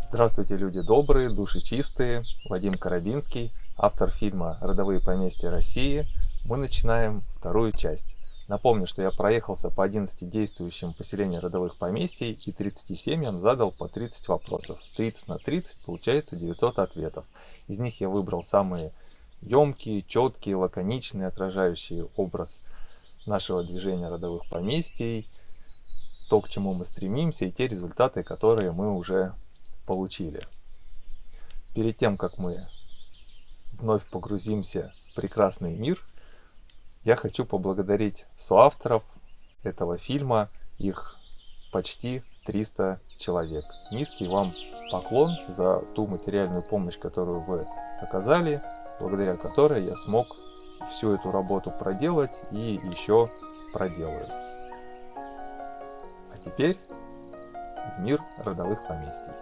Здравствуйте, люди добрые, души чистые. Вадим Карабинский, автор фильма «Родовые поместья России». Мы начинаем вторую часть. Напомню, что я проехался по 11 действующим поселениям родовых поместий и 30 семьям задал по 30 вопросов. 30 на 30 получается 900 ответов. Из них я выбрал самые емкие, четкие, лаконичные, отражающие образ нашего движения родовых поместий, то, к чему мы стремимся, и те результаты, которые мы уже получили. Перед тем, как мы вновь погрузимся в прекрасный мир, я хочу поблагодарить соавторов этого фильма, их почти 300 человек. Низкий вам поклон за ту материальную помощь, которую вы оказали, благодаря которой я смог всю эту работу проделать и еще проделаю. А теперь в мир родовых поместий.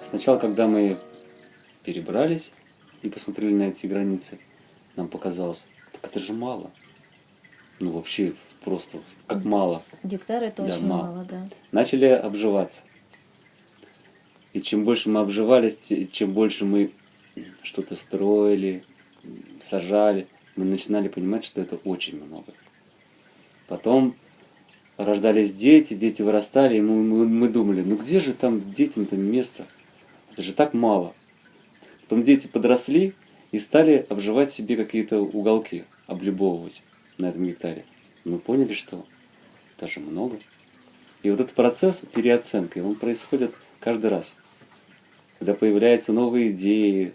Сначала, когда мы перебрались и посмотрели на эти границы, нам показалось, так это же мало. Ну вообще просто как мало. Гектар это Да, очень мало. мало, да. Начали обживаться. И чем больше мы обживались, чем больше мы что-то строили, сажали, мы начинали понимать, что это очень много. Потом рождались дети вырастали, и мы думали, ну где же там детям-то место? Это же так мало. Потом дети подросли и стали обживать себе какие-то уголки, облюбовывать на этом гектаре. Мы поняли, что даже много. И вот этот процесс переоценки, он происходит каждый раз. Когда появляются новые идеи,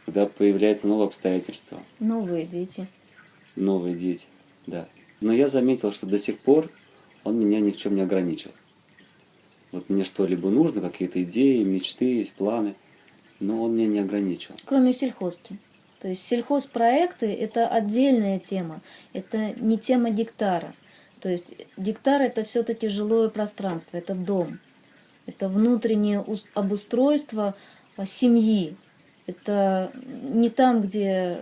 когда появляются новые обстоятельства. Новые дети. Новые дети, да. Но я заметил, что до сих пор он меня ни в чем не ограничил. Вот мне что-либо нужно, какие-то идеи, мечты, есть планы, но он меня не ограничил. Кроме сельхозки. То есть сельхозпроекты это отдельная тема. Это не тема гектара. То есть гектар это все-таки жилое пространство, это дом. Это внутреннее обустройство семьи. Это не там, где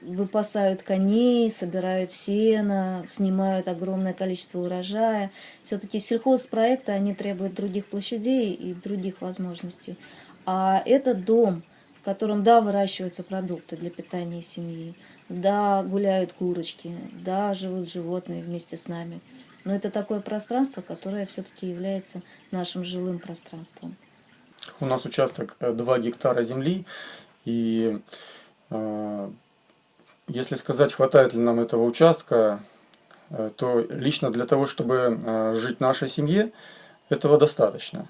выпасают коней, собирают сено, снимают огромное количество урожая. Все-таки сельхозпроекты, они требуют других площадей и других возможностей. А это дом, в котором, да, выращиваются продукты для питания семьи, да, гуляют курочки, да, живут животные вместе с нами. Но это такое пространство, которое все-таки является нашим жилым пространством. У нас участок 2 гектара земли, и если сказать, хватает ли нам этого участка, то лично для того, чтобы жить в нашей семье, этого достаточно.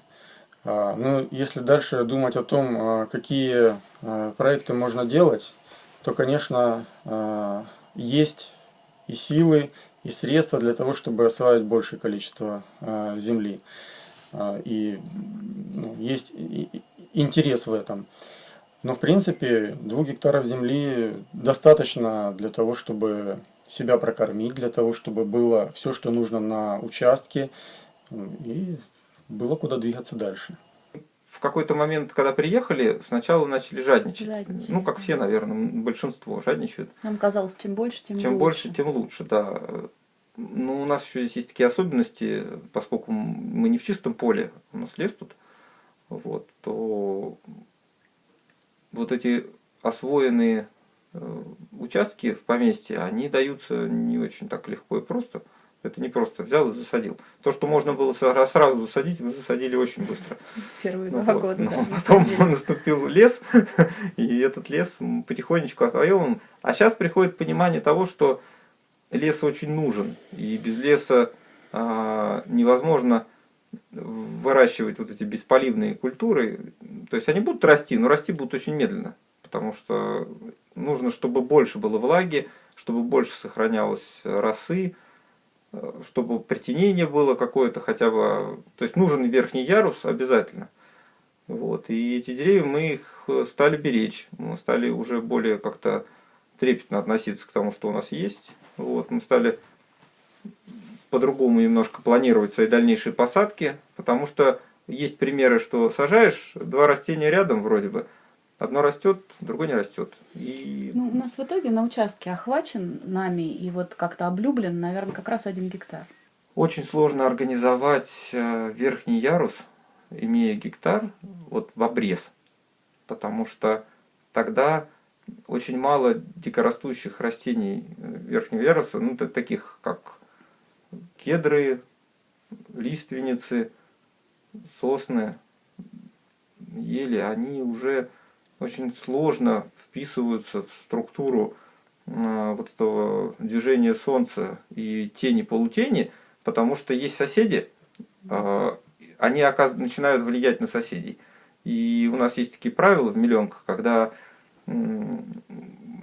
Но если дальше думать о том, какие проекты можно делать, то, конечно, есть и силы, и средства для того, чтобы осваивать большее количество земли. И есть интерес в этом. Но, в принципе, 2 гектаров земли достаточно для того, чтобы себя прокормить, для того, чтобы было все, что нужно на участке, и было куда двигаться дальше. В какой-то момент, когда приехали, сначала начали жадничать. Жадничать, Ну, как да. все, наверное, большинство жадничают. Нам казалось, чем больше, тем Чем лучше. больше, тем лучше, да. Ну, у нас еще здесь есть такие особенности, поскольку мы не в чистом поле, у нас лес тут, вот, то вот эти освоенные участки в поместье, они даются не очень так легко и просто. Это не просто взял и засадил. То, что можно было сразу засадить, мы засадили очень быстро. Первые Ну 2 вот. года. Но да, потом засадили. наступил лес, и этот лес потихонечку отвоеван. А сейчас приходит понимание того, что лес очень нужен, и без леса невозможно выращивать вот эти бесполивные культуры. То есть они будут расти, но расти будут очень медленно, потому что нужно, чтобы больше было влаги, чтобы больше сохранялось росы, чтобы притенение было какое-то хотя бы, то есть нужен верхний ярус обязательно. Вот. И эти деревья мы их стали беречь, мы стали уже более как-то трепетно относиться к тому, что у нас есть. Вот. Мы стали по-другому немножко планировать свои дальнейшие посадки, потому что есть примеры, что сажаешь два растения рядом вроде бы, одно растет, другое не растет. И Ну, у нас в итоге на участке охвачен нами и вот как-то облюблен, наверное, как раз 1 гектар. очень сложно организовать верхний ярус, имея гектар, вот в обрез, потому что тогда очень мало дикорастущих растений верхнего яруса, ну, таких как кедры, лиственницы, сосны, ели, они уже очень сложно вписываются в структуру вот этого движения солнца и тени-полутени, потому что есть соседи, они начинают влиять на соседей. И у нас есть такие правила в миллионках, когда,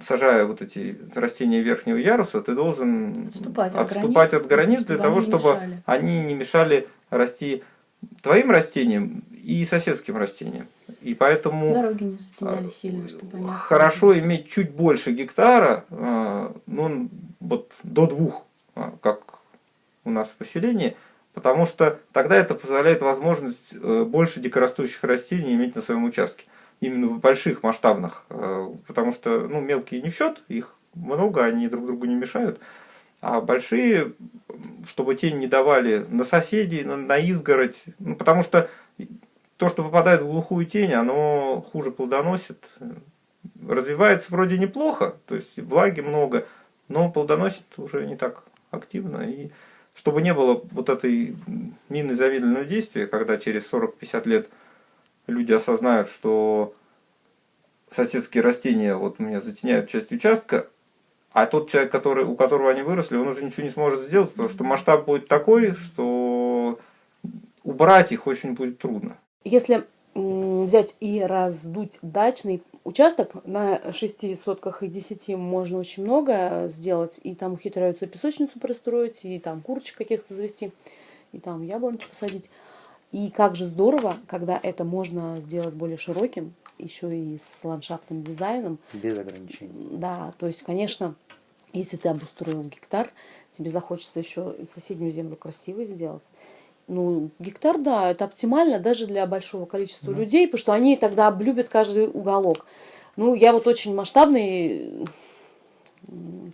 сажая вот эти растения верхнего яруса, ты должен Отступать от границ для того, чтобы они не мешали расти твоим растениям и соседским растениям. И поэтому Дороги не затеняли сильно, чтобы они... хорошо иметь чуть больше гектара, ну вот до 2, как у нас в поселении, потому что тогда это позволяет возможность больше дикорастущих растений иметь на своем участке. Именно в больших масштабных, потому что ну, мелкие не в счет, их много, они друг другу не мешают. А большие, чтобы тень не давали на соседей, на изгородь. Ну, потому что то, что попадает в глухую тень, оно хуже плодоносит. Развивается вроде неплохо, то есть влаги много, но плодоносит уже не так активно. И чтобы не было вот этой мины замедленного действия, когда через 40-50 лет люди осознают, что соседские растения вот у меня затеняют часть участка, а тот человек, у которого они выросли, он уже ничего не сможет сделать, потому что масштаб будет такой, что убрать их очень будет трудно. Если взять и раздуть дачный участок, на 6 сотках и 10 можно очень много сделать, и там ухитряются песочницу пристроить, и там курочек каких-то завести, и там яблоньки посадить. И как же здорово, когда это можно сделать более широким, еще и с ландшафтным дизайном. Без ограничений. Да, то есть, конечно, если ты обустроил гектар, тебе захочется еще и соседнюю землю красивой сделать. Ну, гектар, да, это оптимально даже для большого количества людей, потому что они тогда облюбят каждый уголок. Ну, я вот очень масштабный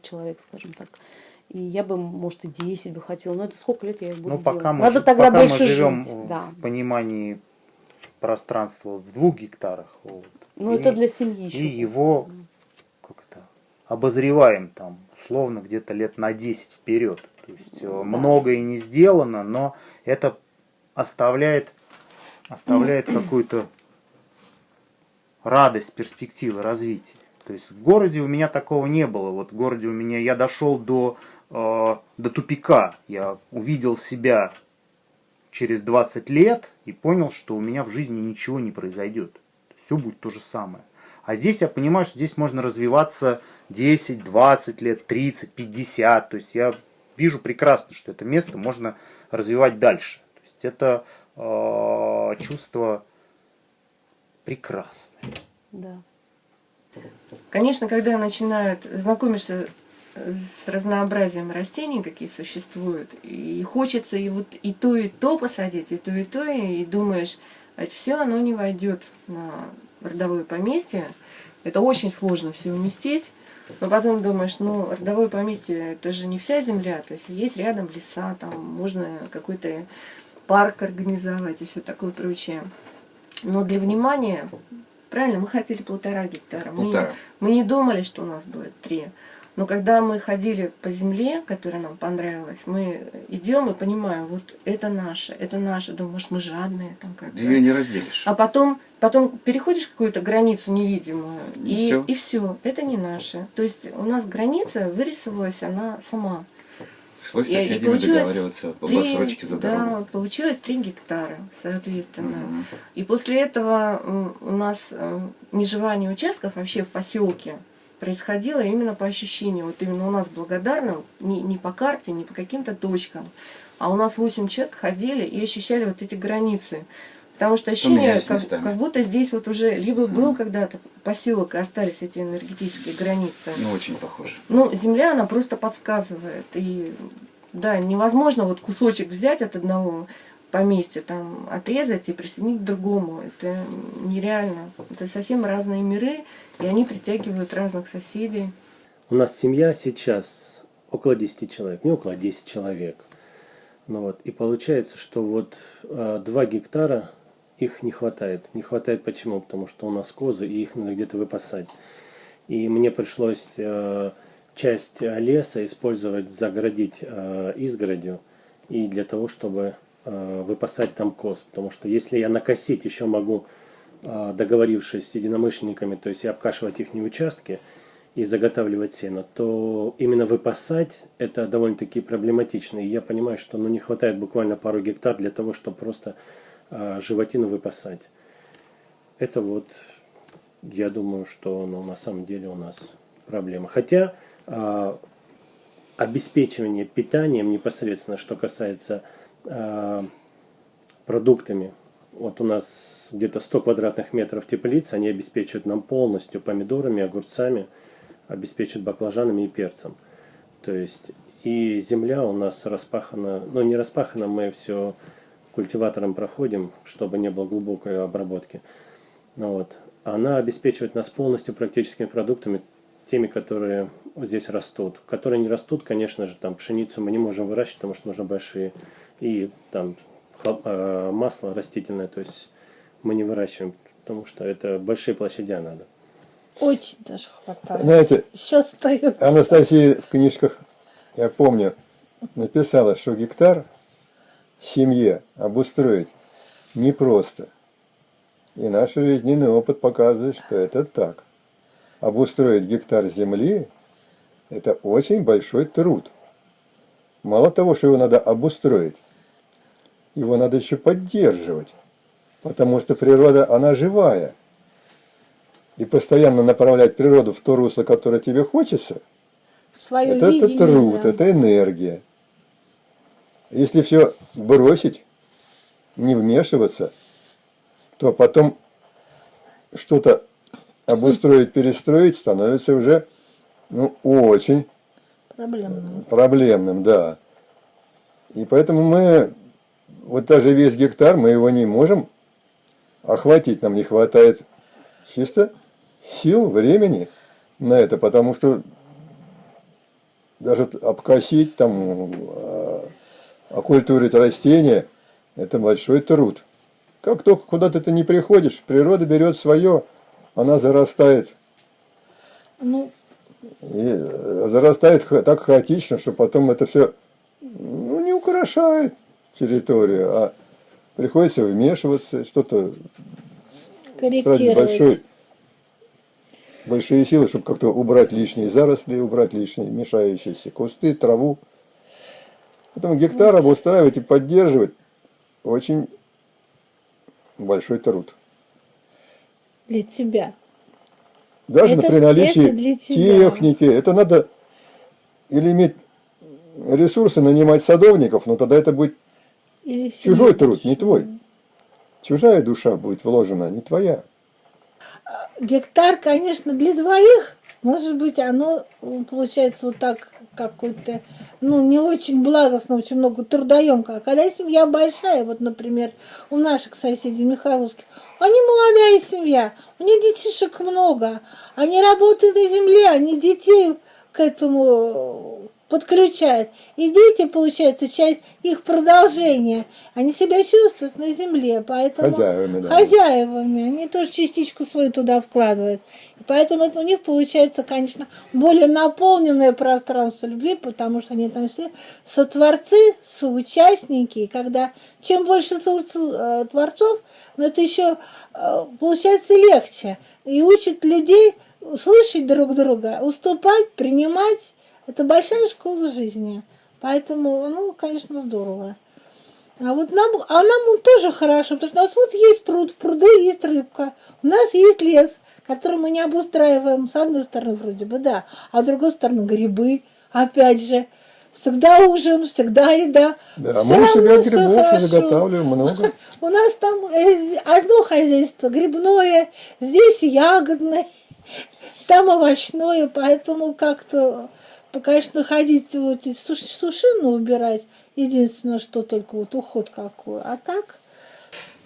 человек, скажем так. И я бы, может, и 10 бы хотела, но это сколько лет я их буду пока делать? мы, Надо тогда пока больше мы живем жить. Да. в понимании пространства в 2 гектарах. Вот. Ну, это для семьи еще. И его как-то обозреваем там, условно, где-то лет на 10 вперед. То есть многое не сделано, но это оставляет какую-то радость, перспективы развития. То есть в городе у меня такого не было. Вот в городе у меня я дошел до тупика. Я увидел себя через 20 лет и понял, что у меня в жизни ничего не произойдет. Все будет то же самое. А здесь я понимаю, что здесь можно развиваться 10, 20 лет, 30, 50. То есть я вижу прекрасно, что это место можно развивать дальше. То есть это чувство прекрасное. Да. Конечно, когда начинают знакомишься с разнообразием растений, какие существуют, и хочется и то посадить, и то, и думаешь, все оно не войдет на родовое поместье. Это очень сложно все уместить. Но потом думаешь, ну, родовое поместье, это же не вся земля, то есть есть рядом леса, там можно какой-то парк организовать и все такое прочее. Но для внимания, правильно, мы хотели 1,5 гектара. Мы не думали, что у нас будет 3. Но когда мы ходили по земле, которая нам понравилась, мы идем и понимаем, вот это наше. Думаю, может, мы жадные там как-то. Ее не разделишь. А потом переходишь какую-то границу невидимую, и все, это не наше. То есть у нас граница вырисовалась, она сама. Пришлось с соседями договариваться об отсрочке за дорогу. Да, получилось 3 гектара, соответственно. И после этого у нас межевание участков вообще в поселке происходило именно по ощущению. Вот именно у нас благодарно, не по карте, не по каким-то точкам, а у нас 8 человек ходили и ощущали вот эти границы. Потому что ощущение, как будто здесь вот уже либо был когда-то поселок, и остались эти энергетические границы. Ну, очень похоже. Ну, земля, она просто подсказывает. И Да, невозможно вот кусочек взять от одного поместья, там, отрезать и присоединить к другому. Это нереально. Это совсем разные миры, и они притягивают разных соседей. У нас семья сейчас около 10 человек, не около 10 человек. Ну вот, и получается, что вот 2 гектара их не хватает. Не хватает почему? Потому что у нас козы, и их надо где-то выпасать. И мне пришлось часть леса использовать, загородить изгородью, и для того, чтобы выпасать там коз. Потому что если я накосить еще могу, договорившись с единомышленниками, то есть и обкашивать их участки и заготавливать сено, то именно выпасать это довольно-таки проблематично. И я понимаю, что не хватает буквально пару гектар для того, чтобы просто животину выпасать. Это вот, я думаю, что на самом деле у нас проблема. Хотя обеспечивание питанием непосредственно, что касается продуктами, вот у нас где-то 100 квадратных метров теплиц, они обеспечивают нам полностью помидорами, огурцами, обеспечивают баклажанами и перцем. То есть и земля у нас распахана, не распахана, мы все культиватором проходим, чтобы не было глубокой обработки. Вот. Она обеспечивает нас полностью практическими продуктами, теми, которые здесь растут. Которые не растут, конечно же, там пшеницу мы не можем выращивать, потому что нужно большие, и там масло растительное, то есть мы не выращиваем, потому что это большие площади надо. Очень даже хватает. Знаете, Еще остается. Анастасия в книжках, я помню, написала, что гектар семье обустроить непросто. И наш жизненный опыт показывает, что это так. Обустроить гектар земли – это очень большой труд. Мало того, что его надо обустроить, его надо еще поддерживать, потому что природа, она живая. И постоянно направлять природу в то русло, которое тебе хочется, Свое это видение, труд, да. это энергия. Если все бросить, не вмешиваться, то потом что-то обустроить, перестроить становится уже очень проблемным, да. И поэтому мы, вот даже весь гектар, мы его не можем охватить, нам не хватает чисто сил, времени на это, потому что даже обкосить, там, окультурить растения – это большой труд. Как только куда-то ты не приходишь, природа берет свое, она зарастает. И зарастает так хаотично, что потом это все не украшает территорию, а приходится вмешиваться, что-то тратить большие силы, чтобы как-то убрать лишние заросли, убрать лишние мешающиеся кусты, траву. Поэтому гектар обустраивать и поддерживать очень большой труд. Для тебя. Даже при наличии техники. Это надо или иметь ресурсы, нанимать садовников, но тогда это будет чужой труд, не твой. Чужая душа будет вложена, не твоя. Гектар, конечно, для двоих, может быть, оно получается вот так какой-то, не очень благостно, очень много трудоемко. А когда семья большая, вот, например, у наших соседей Михайловских, они молодая семья, у них детишек много, они работают на земле, они детей к этому подключают. И дети, получается, часть их продолжения. Они себя чувствуют на земле, поэтому хозяевами. Они тоже частичку свою туда вкладывают. И поэтому это у них получается, конечно, более наполненное пространство любви, потому что они там все сотворцы, соучастники. И когда чем больше творцов, это еще получается легче. И учат людей слышать друг друга, уступать, принимать. Это большая школа жизни. Поэтому, конечно, здорово. А вот нам тоже хорошо, потому что у нас вот есть пруд, в пруду есть рыбка. У нас есть лес, который мы не обустраиваем. С одной стороны, вроде бы, да. А с другой стороны, грибы. Опять же, всегда ужин, всегда еда. Да, мы у себя грибов заготавливаем много. У нас там одно хозяйство грибное, здесь ягодное, там овощное, поэтому как-то конечно, ходить вот и сушину убирать, единственное, что только вот уход какой. А так...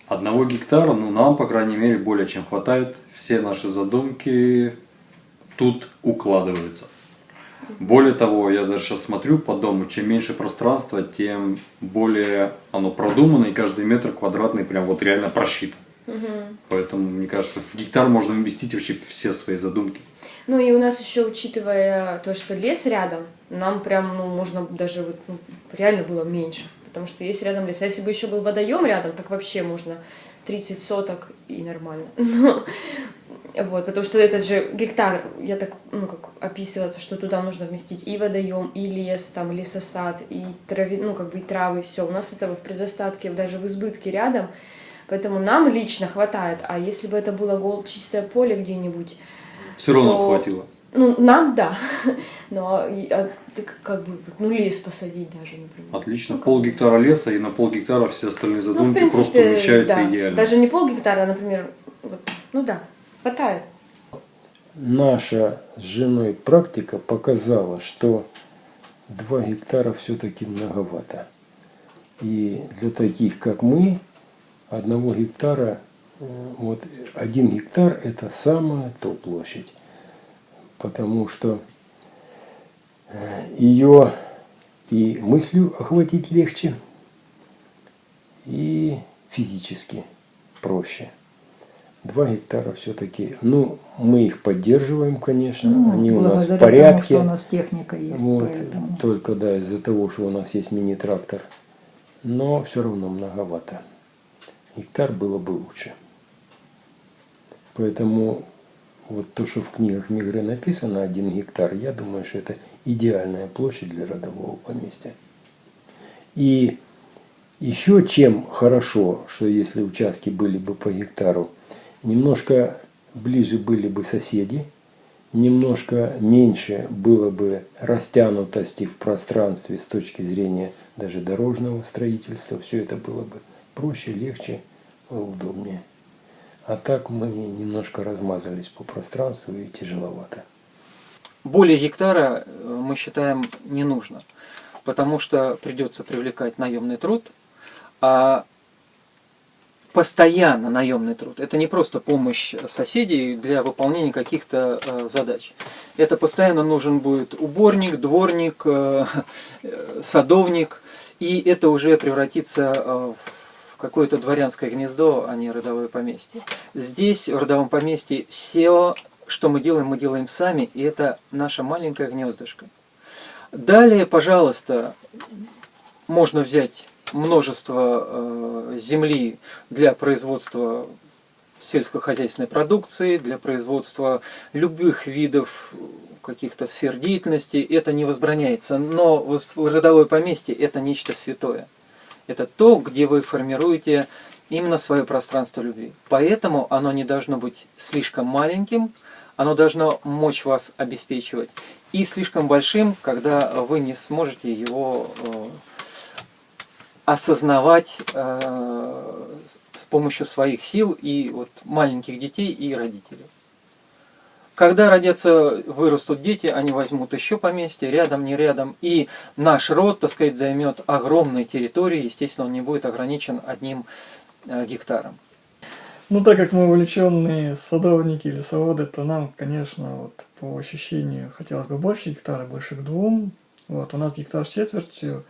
1 гектара, ну нам, по крайней мере, более чем хватает. Все наши задумки тут укладываются. Более того, я даже сейчас смотрю по дому, чем меньше пространства, тем более оно продумано, и каждый метр квадратный прям вот реально просчитан. Поэтому, мне кажется, в гектар можно вместить вообще все свои задумки. Ну и у нас еще, учитывая то, что лес рядом, нам прям, ну, можно даже вот, ну, реально было меньше. Потому что есть рядом лес. А если бы еще был водоем рядом, так вообще можно 30 соток и нормально. Вот, потому что этот же гектар, я так, ну, как описывается, что туда нужно вместить и водоем, и лес, там, лесосад, и трави, ну, как бы и травы, все. У нас этого в предостатке, даже в избытке рядом, поэтому нам лично хватает. А если бы это было чистое поле где-нибудь, все равно то, хватило. Ну, нам да, но как бы, ну, лес посадить даже, например. Отлично, пол-гектара леса, и на пол-гектара все остальные задумки, Ну, в принципе, просто умещаются да. идеально. Даже не пол-гектара, например, вот, ну да, хватает. Наша с женой практика показала, что 2 гектара все-таки многовато. И для таких, как мы, 1 гектара, вот 1 гектар – это самая то площадь. Потому что ее и мыслью охватить легче, и физически проще. 2 гектара все-таки, ну, мы их поддерживаем, конечно, Ну, они у нас в благодаря порядке. тому, что у нас техника есть, Вот, поэтому. только да, из-за того, что у нас есть мини-трактор. Но все равно многовато. Гектар было бы лучше. Поэтому вот то, что в книгах Мегрэ написано 1 гектар, я думаю, что это идеальная площадь для родового поместья. И еще чем хорошо, что если участки были бы по гектару, немножко ближе были бы соседи, немножко меньше было бы растянутости в пространстве с точки зрения даже дорожного строительства. Все это было бы проще, легче, удобнее. А так мы немножко размазались по пространству и тяжеловато. Более гектара, мы считаем, не нужно, потому что придется привлекать наемный труд, а постоянно наемный труд. Это не просто помощь соседей для выполнения каких-то задач. Это постоянно нужен будет уборник, дворник, садовник, и это уже превратится в какое-то дворянское гнездо, а не родовое поместье. Здесь, в родовом поместье, все, что мы делаем сами, и это наше маленькое гнездышко. Далее, пожалуйста, можно взять множество земли для производства сельскохозяйственной продукции, для производства любых видов каких-то сфер деятельности. Это не возбраняется, но родовое поместье – это нечто святое. Это то, где вы формируете именно свое пространство любви. Поэтому оно не должно быть слишком маленьким, оно должно мочь вас обеспечивать, и слишком большим, когда вы не сможете его осознавать с помощью своих сил и вот маленьких детей и родителей. Когда родятся, вырастут дети, они возьмут еще поместье, рядом, не рядом, и наш род, так сказать, займет огромные территории, естественно, он не будет ограничен 1 гектаром. Ну, так как мы увлеченные садовники или садоводы, то нам, конечно, вот по ощущению хотелось бы больше гектара, больше к 2. Вот, у нас гектар с четвертью.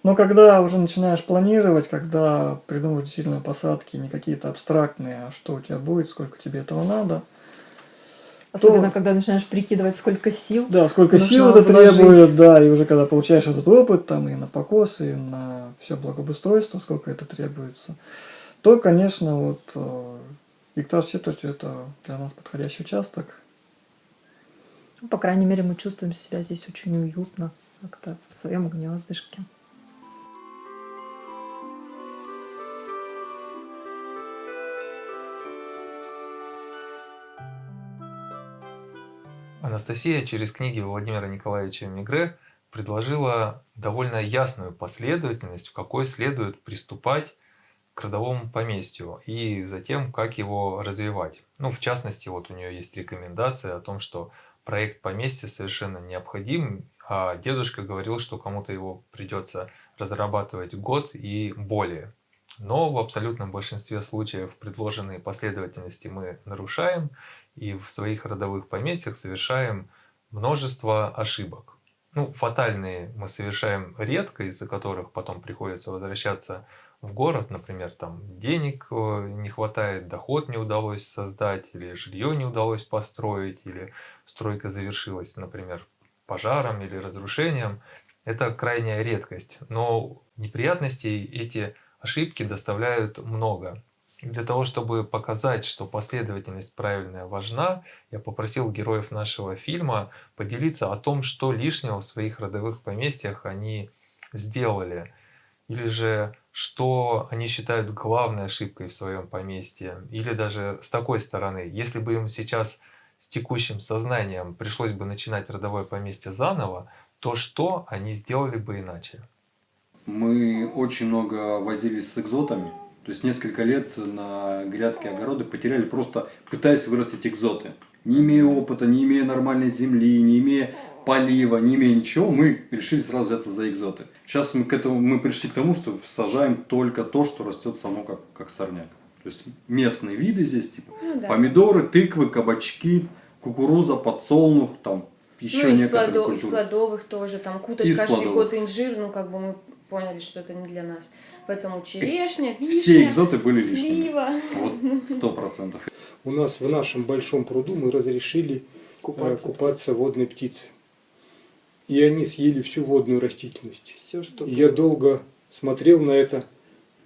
Но когда уже начинаешь планировать, когда придумывать действительно посадки, не какие-то абстрактные, а что у тебя будет, сколько тебе этого надо. Особенно, когда начинаешь прикидывать, сколько сил. Да, сколько сил это требует, да, и уже когда получаешь этот опыт, там, и на покос, и на все благоустройство, сколько это требуется, то, конечно, вот гектар с четвертью – это для нас подходящий участок. По крайней мере, мы чувствуем себя здесь очень уютно, как-то в своем гнездышке. Анастасия через книги Владимира Николаевича Мегрэ предложила довольно ясную последовательность, в какой следует приступать к родовому поместью и затем, как его развивать. Ну, в частности, вот у нее есть рекомендация о том, что проект поместья совершенно необходим, а дедушка говорил, что кому-то его придется разрабатывать год и более. Но в абсолютном большинстве случаев предложенные последовательности мы нарушаем и в своих родовых поместьях совершаем множество ошибок. Ну, фатальные мы совершаем редко, из-за которых потом приходится возвращаться в город, например, там денег не хватает, доход не удалось создать, или жилье не удалось построить, или стройка завершилась, например, пожаром или разрушением. Это крайняя редкость, но неприятностей эти ошибки доставляют много. И для того, чтобы показать, что последовательность правильная важна, я попросил героев нашего фильма поделиться о том, что лишнего в своих родовых поместьях они сделали. Или же, что они считают главной ошибкой в своем поместье. Или даже с такой стороны, если бы им сейчас с текущим сознанием пришлось бы начинать родовое поместье заново, то что они сделали бы иначе? Мы очень много возились с экзотами. То есть несколько лет на грядке огороды потеряли, просто пытаясь вырастить экзоты. Не имея опыта, не имея нормальной земли, не имея полива, не имея ничего, мы решили сразу взяться за экзоты. Сейчас мы пришли к тому, что сажаем только то, что растет само как сорняк. То есть местные виды здесь, типа помидоры, тыквы, кабачки, кукуруза, подсолнух, там еще некоторые культуры. Из плодовых тоже, там кутать каждый год инжир, мы поняли, что это не для нас. Поэтому черешня, вишня, все экзоты были слива. Вот 100%. У нас в нашем большом пруду мы разрешили купаться водной птице. И они съели всю водную растительность. Все, что и я долго смотрел на это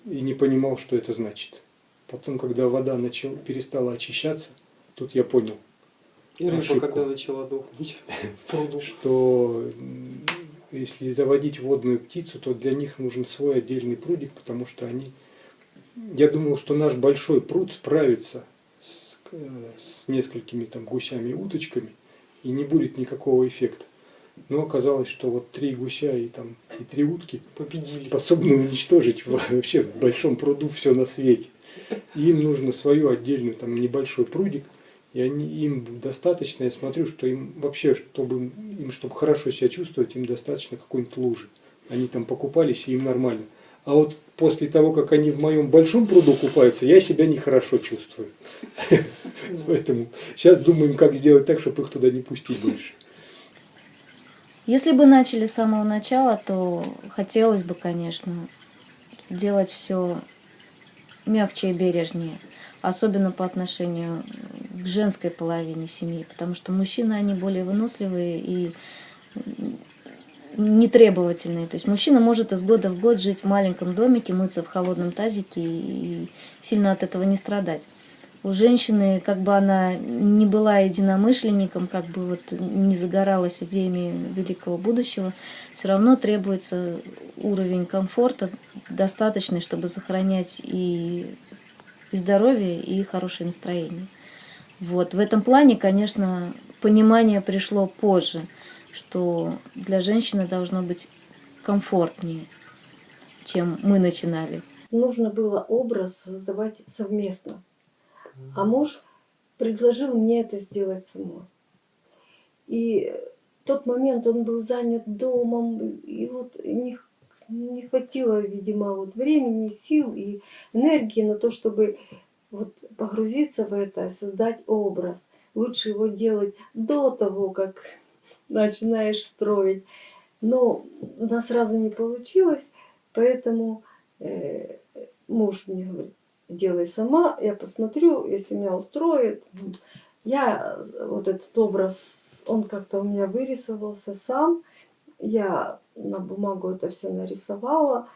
и не понимал, что это значит. Потом, когда вода перестала очищаться, тут я понял. И рыба, когда начала дохнуть в пруду. Что если заводить водную птицу, то для них нужен свой отдельный прудик, потому что они... Я думал, что наш большой пруд справится с несколькими там гусями и уточками, и не будет никакого эффекта. Но оказалось, что вот 3 гуся и 3 утки способны уничтожить вообще в большом пруду все на свете. И им нужно свою отдельную небольшой прудик, и им достаточно, я смотрю, что им вообще, чтобы хорошо себя чувствовать, им достаточно какой-нибудь лужи. Они там покупались, и им нормально. А вот после того, как они в моем большом пруду купаются, я себя нехорошо чувствую. Поэтому сейчас думаем, как сделать так, чтобы их туда не пустить больше. Если бы начали с самого начала, то хотелось бы, конечно, делать все мягче и бережнее, особенно по отношению к женской половине семьи, потому что мужчины, они более выносливые и нетребовательные. То есть мужчина может из года в год жить в маленьком домике, мыться в холодном тазике и сильно от этого не страдать. У женщины, как бы она ни была единомышленником, как бы вот не загоралась идеями великого будущего, все равно требуется уровень комфорта достаточный, чтобы сохранять и здоровье, и хорошее настроение. Вот. В этом плане, конечно, понимание пришло позже, что для женщины должно быть комфортнее, чем мы начинали. Нужно было образ создавать совместно. А муж предложил мне это сделать самой. И в тот момент он был занят домом, и вот не хватило, видимо, времени, сил и энергии на то, чтобы погрузиться в это, создать образ. Лучше его делать до того, как начинаешь строить. Но у нас сразу не получилось, поэтому муж мне говорит: делай сама, я посмотрю, если меня устроит. Я этот образ, он как-то у меня вырисовался сам. Я на бумагу это все нарисовала.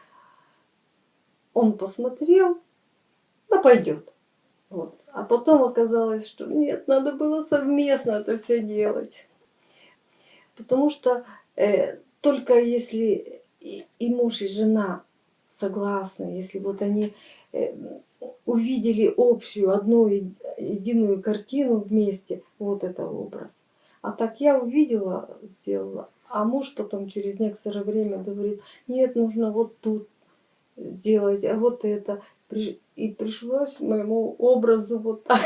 Он посмотрел, пойдет. А потом оказалось, что нет, надо было совместно это все делать. Потому что только если и муж, и жена согласны, если они увидели общую, одну единую картину вместе, это образ. А так я увидела, сделала, а муж потом через некоторое время говорит: нет, нужно тут сделать, а это. И пришлось моему образу так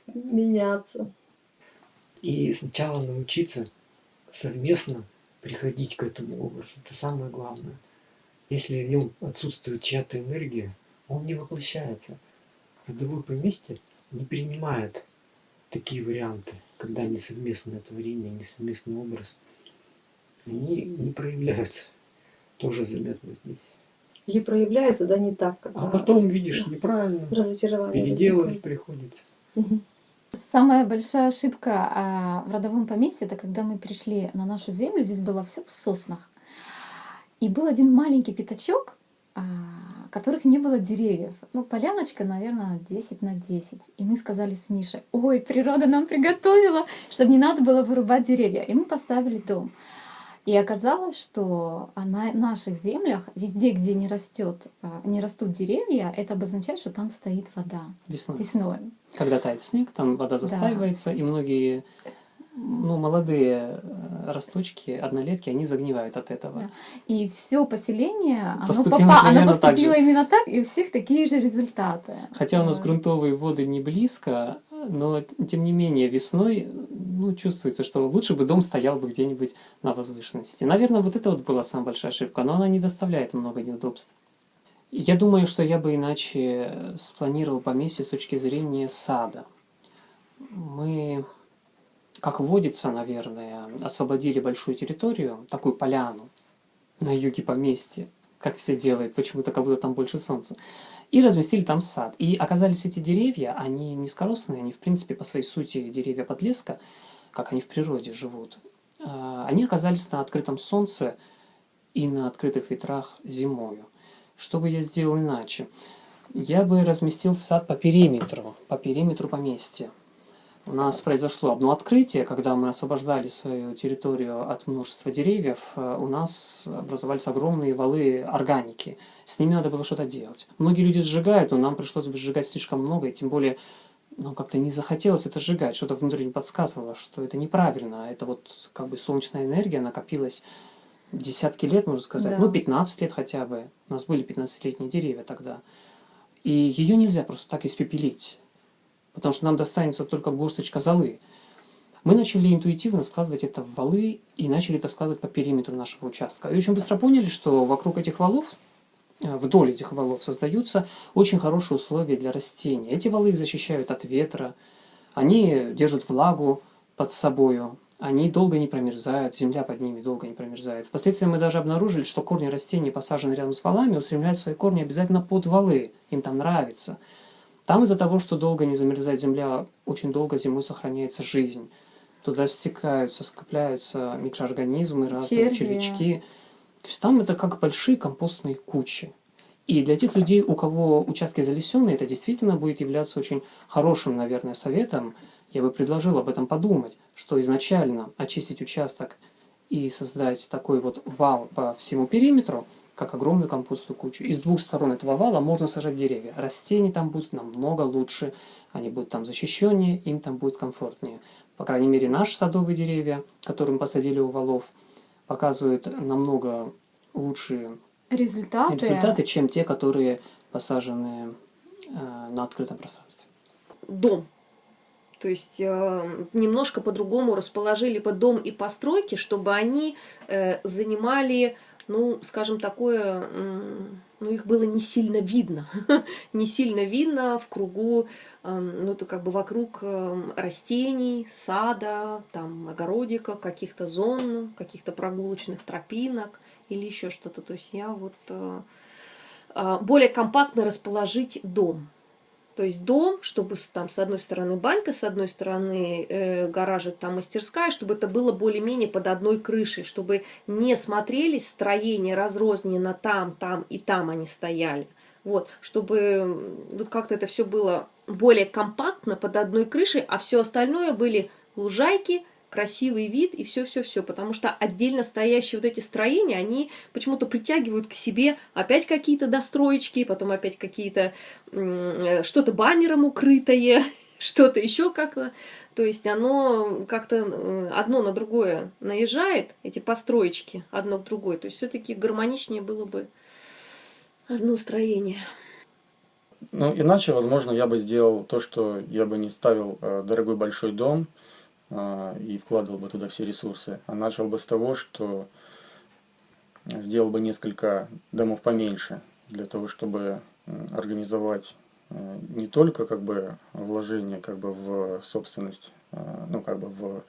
меняться. И сначала научиться совместно приходить к этому образу. Это самое главное. Если в нем отсутствует чья-то энергия, он не воплощается. Родовое поместье не принимает такие варианты, когда несовместное творение, несовместный образ, они не проявляются. Тоже заметно здесь. Или проявляется, да, не так, как А потом, видишь, неправильно. разочарование. Переделывать приходится. Самая большая ошибка в родовом поместье, это когда мы пришли на нашу землю, здесь было все в соснах. И был один маленький пятачок, которых не было деревьев. Ну, поляночка, наверное, 10 на 10. И мы сказали с Мишей: ой, природа нам приготовила, чтобы не надо было вырубать деревья. И мы поставили дом. И оказалось, что на наших землях, везде, где не растут деревья, это обозначает, что там стоит вода. Весной. Когда тает снег, там вода застаивается, и многие молодые росточки, однолетки, они загнивают от этого. Да. И все поселение, оно Поступило поступило именно так, и у всех такие же результаты. Хотя у нас грунтовые воды не близко, но тем не менее весной чувствуется, что лучше бы дом стоял бы где-нибудь на возвышенности. Наверное, вот это вот была самая большая ошибка, но она не доставляет много неудобств. Я думаю, что я бы иначе спланировал поместье с точки зрения сада. Мы, как водится, наверное, освободили большую территорию, такую поляну на юге поместья, как все делают, почему-то как будто там больше солнца, и разместили там сад. И оказались эти деревья, они низкорослые, они в принципе по своей сути деревья подлеска, как они в природе живут. Они оказались на открытом солнце и на открытых ветрах зимою. Что бы я сделал иначе? Я бы разместил сад по периметру поместья. У нас произошло одно открытие, когда мы освобождали свою территорию от множества деревьев, у нас образовались огромные валы органики. С ними надо было что-то делать. Многие люди сжигают, но нам пришлось бы сжигать слишком много, и тем более нам как-то не захотелось это сжигать. Что-то внутренне подсказывало, что это неправильно. Это вот как бы солнечная энергия накопилась десятки лет, можно сказать. Да. 15 лет хотя бы. У нас были 15-летние деревья тогда. И ее нельзя просто так испепелить, потому что нам достанется только горсточка золы. Мы начали интуитивно складывать это в валы и начали это складывать по периметру нашего участка. И очень быстро поняли, что вокруг этих валов, вдоль этих валов создаются очень хорошие условия для растений. Эти валы их защищают от ветра, они держат влагу под собою, они долго не промерзают, земля под ними долго не промерзает. Впоследствии мы даже обнаружили, что корни растений, посаженные рядом с валами, устремляют свои корни обязательно под валы, им там нравится. Там из-за того, что долго не замерзает земля, очень долго зимой сохраняется жизнь. Туда стекаются, скопляются микроорганизмы, разные червячки. То есть там это как большие компостные кучи. И для тех людей, у кого участки залесенные, это действительно будет являться очень хорошим, наверное, советом. Я бы предложил об этом подумать, что изначально очистить участок и создать такой вот вал по всему периметру, как огромную компостную кучу. И с двух сторон этого вала можно сажать деревья. Растения там будут намного лучше, они будут там защищеннее, им там будет комфортнее. По крайней мере, наши садовые деревья, которые мы посадили у валов, показывают намного лучшие результаты, чем те, которые посажены на открытом пространстве. Дом. То есть немножко по-другому расположили бы дом и постройки, чтобы они занимали, скажем, такое, их было не сильно видно. Не сильно видно в кругу, то как бы вокруг растений, сада, там, огородиков, каких-то зон, каких-то прогулочных тропинок или еще что-то. То есть я вот более компактно расположить дом. То есть дом, чтобы там с одной стороны банька, с одной стороны гаражик, там мастерская, чтобы это было более-менее под одной крышей, чтобы не смотрелись строения разрозненно там и там они стояли. Вот, чтобы вот как-то это все было более компактно под одной крышей, а все остальное были лужайки, красивый вид и все-все-все, потому что отдельно стоящие вот эти строения, они почему-то притягивают к себе опять какие-то достроечки, потом опять какие-то, что-то баннером укрытое, что-то еще как-то. То есть оно как-то одно на другое наезжает, эти построечки одно к другой. То есть все-таки гармоничнее было бы одно строение. Иначе, возможно, я бы сделал то, что я бы не ставил дорогой большой дом. и вкладывал бы туда все ресурсы, а начал бы с того, что сделал бы несколько домов поменьше, для того, чтобы организовать не только как бы вложение как бы в собственность, ну как бы в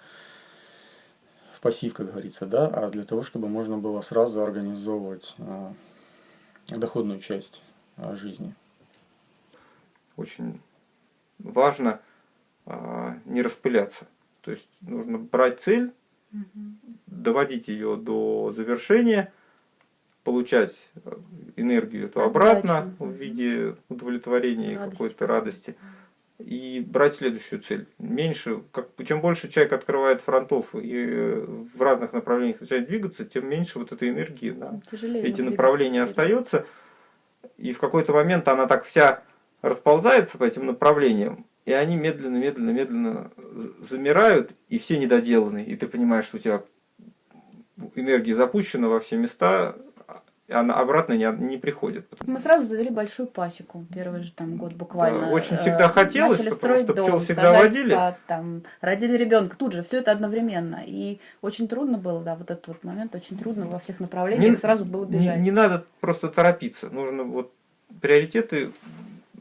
пассив, как говорится, да, а для того, чтобы можно было сразу организовывать доходную часть жизни. Очень важно не распыляться. То есть нужно брать цель, доводить ее до завершения, получать энергию эту обратно в виде удовлетворения и какой-то радости, и брать следующую цель. Чем больше человек открывает фронтов и в разных направлениях начинает двигаться, тем меньше вот этой энергии на эти направления остается. И в какой-то момент она так вся расползается по этим направлениям, и они медленно замирают, и все недоделаны. И ты понимаешь, что у тебя энергия запущена во все места, она обратно не приходит. Мы сразу завели большую пасеку, первый же там год буквально. Да, очень всегда хотелось, начали потому строить что дом, пчел всегда сажать водили. сад, там, родили ребенка, тут же все это одновременно. И очень трудно было, да, вот этот вот момент, очень трудно во всех направлениях сразу было бежать. Не надо просто торопиться, нужно вот приоритеты,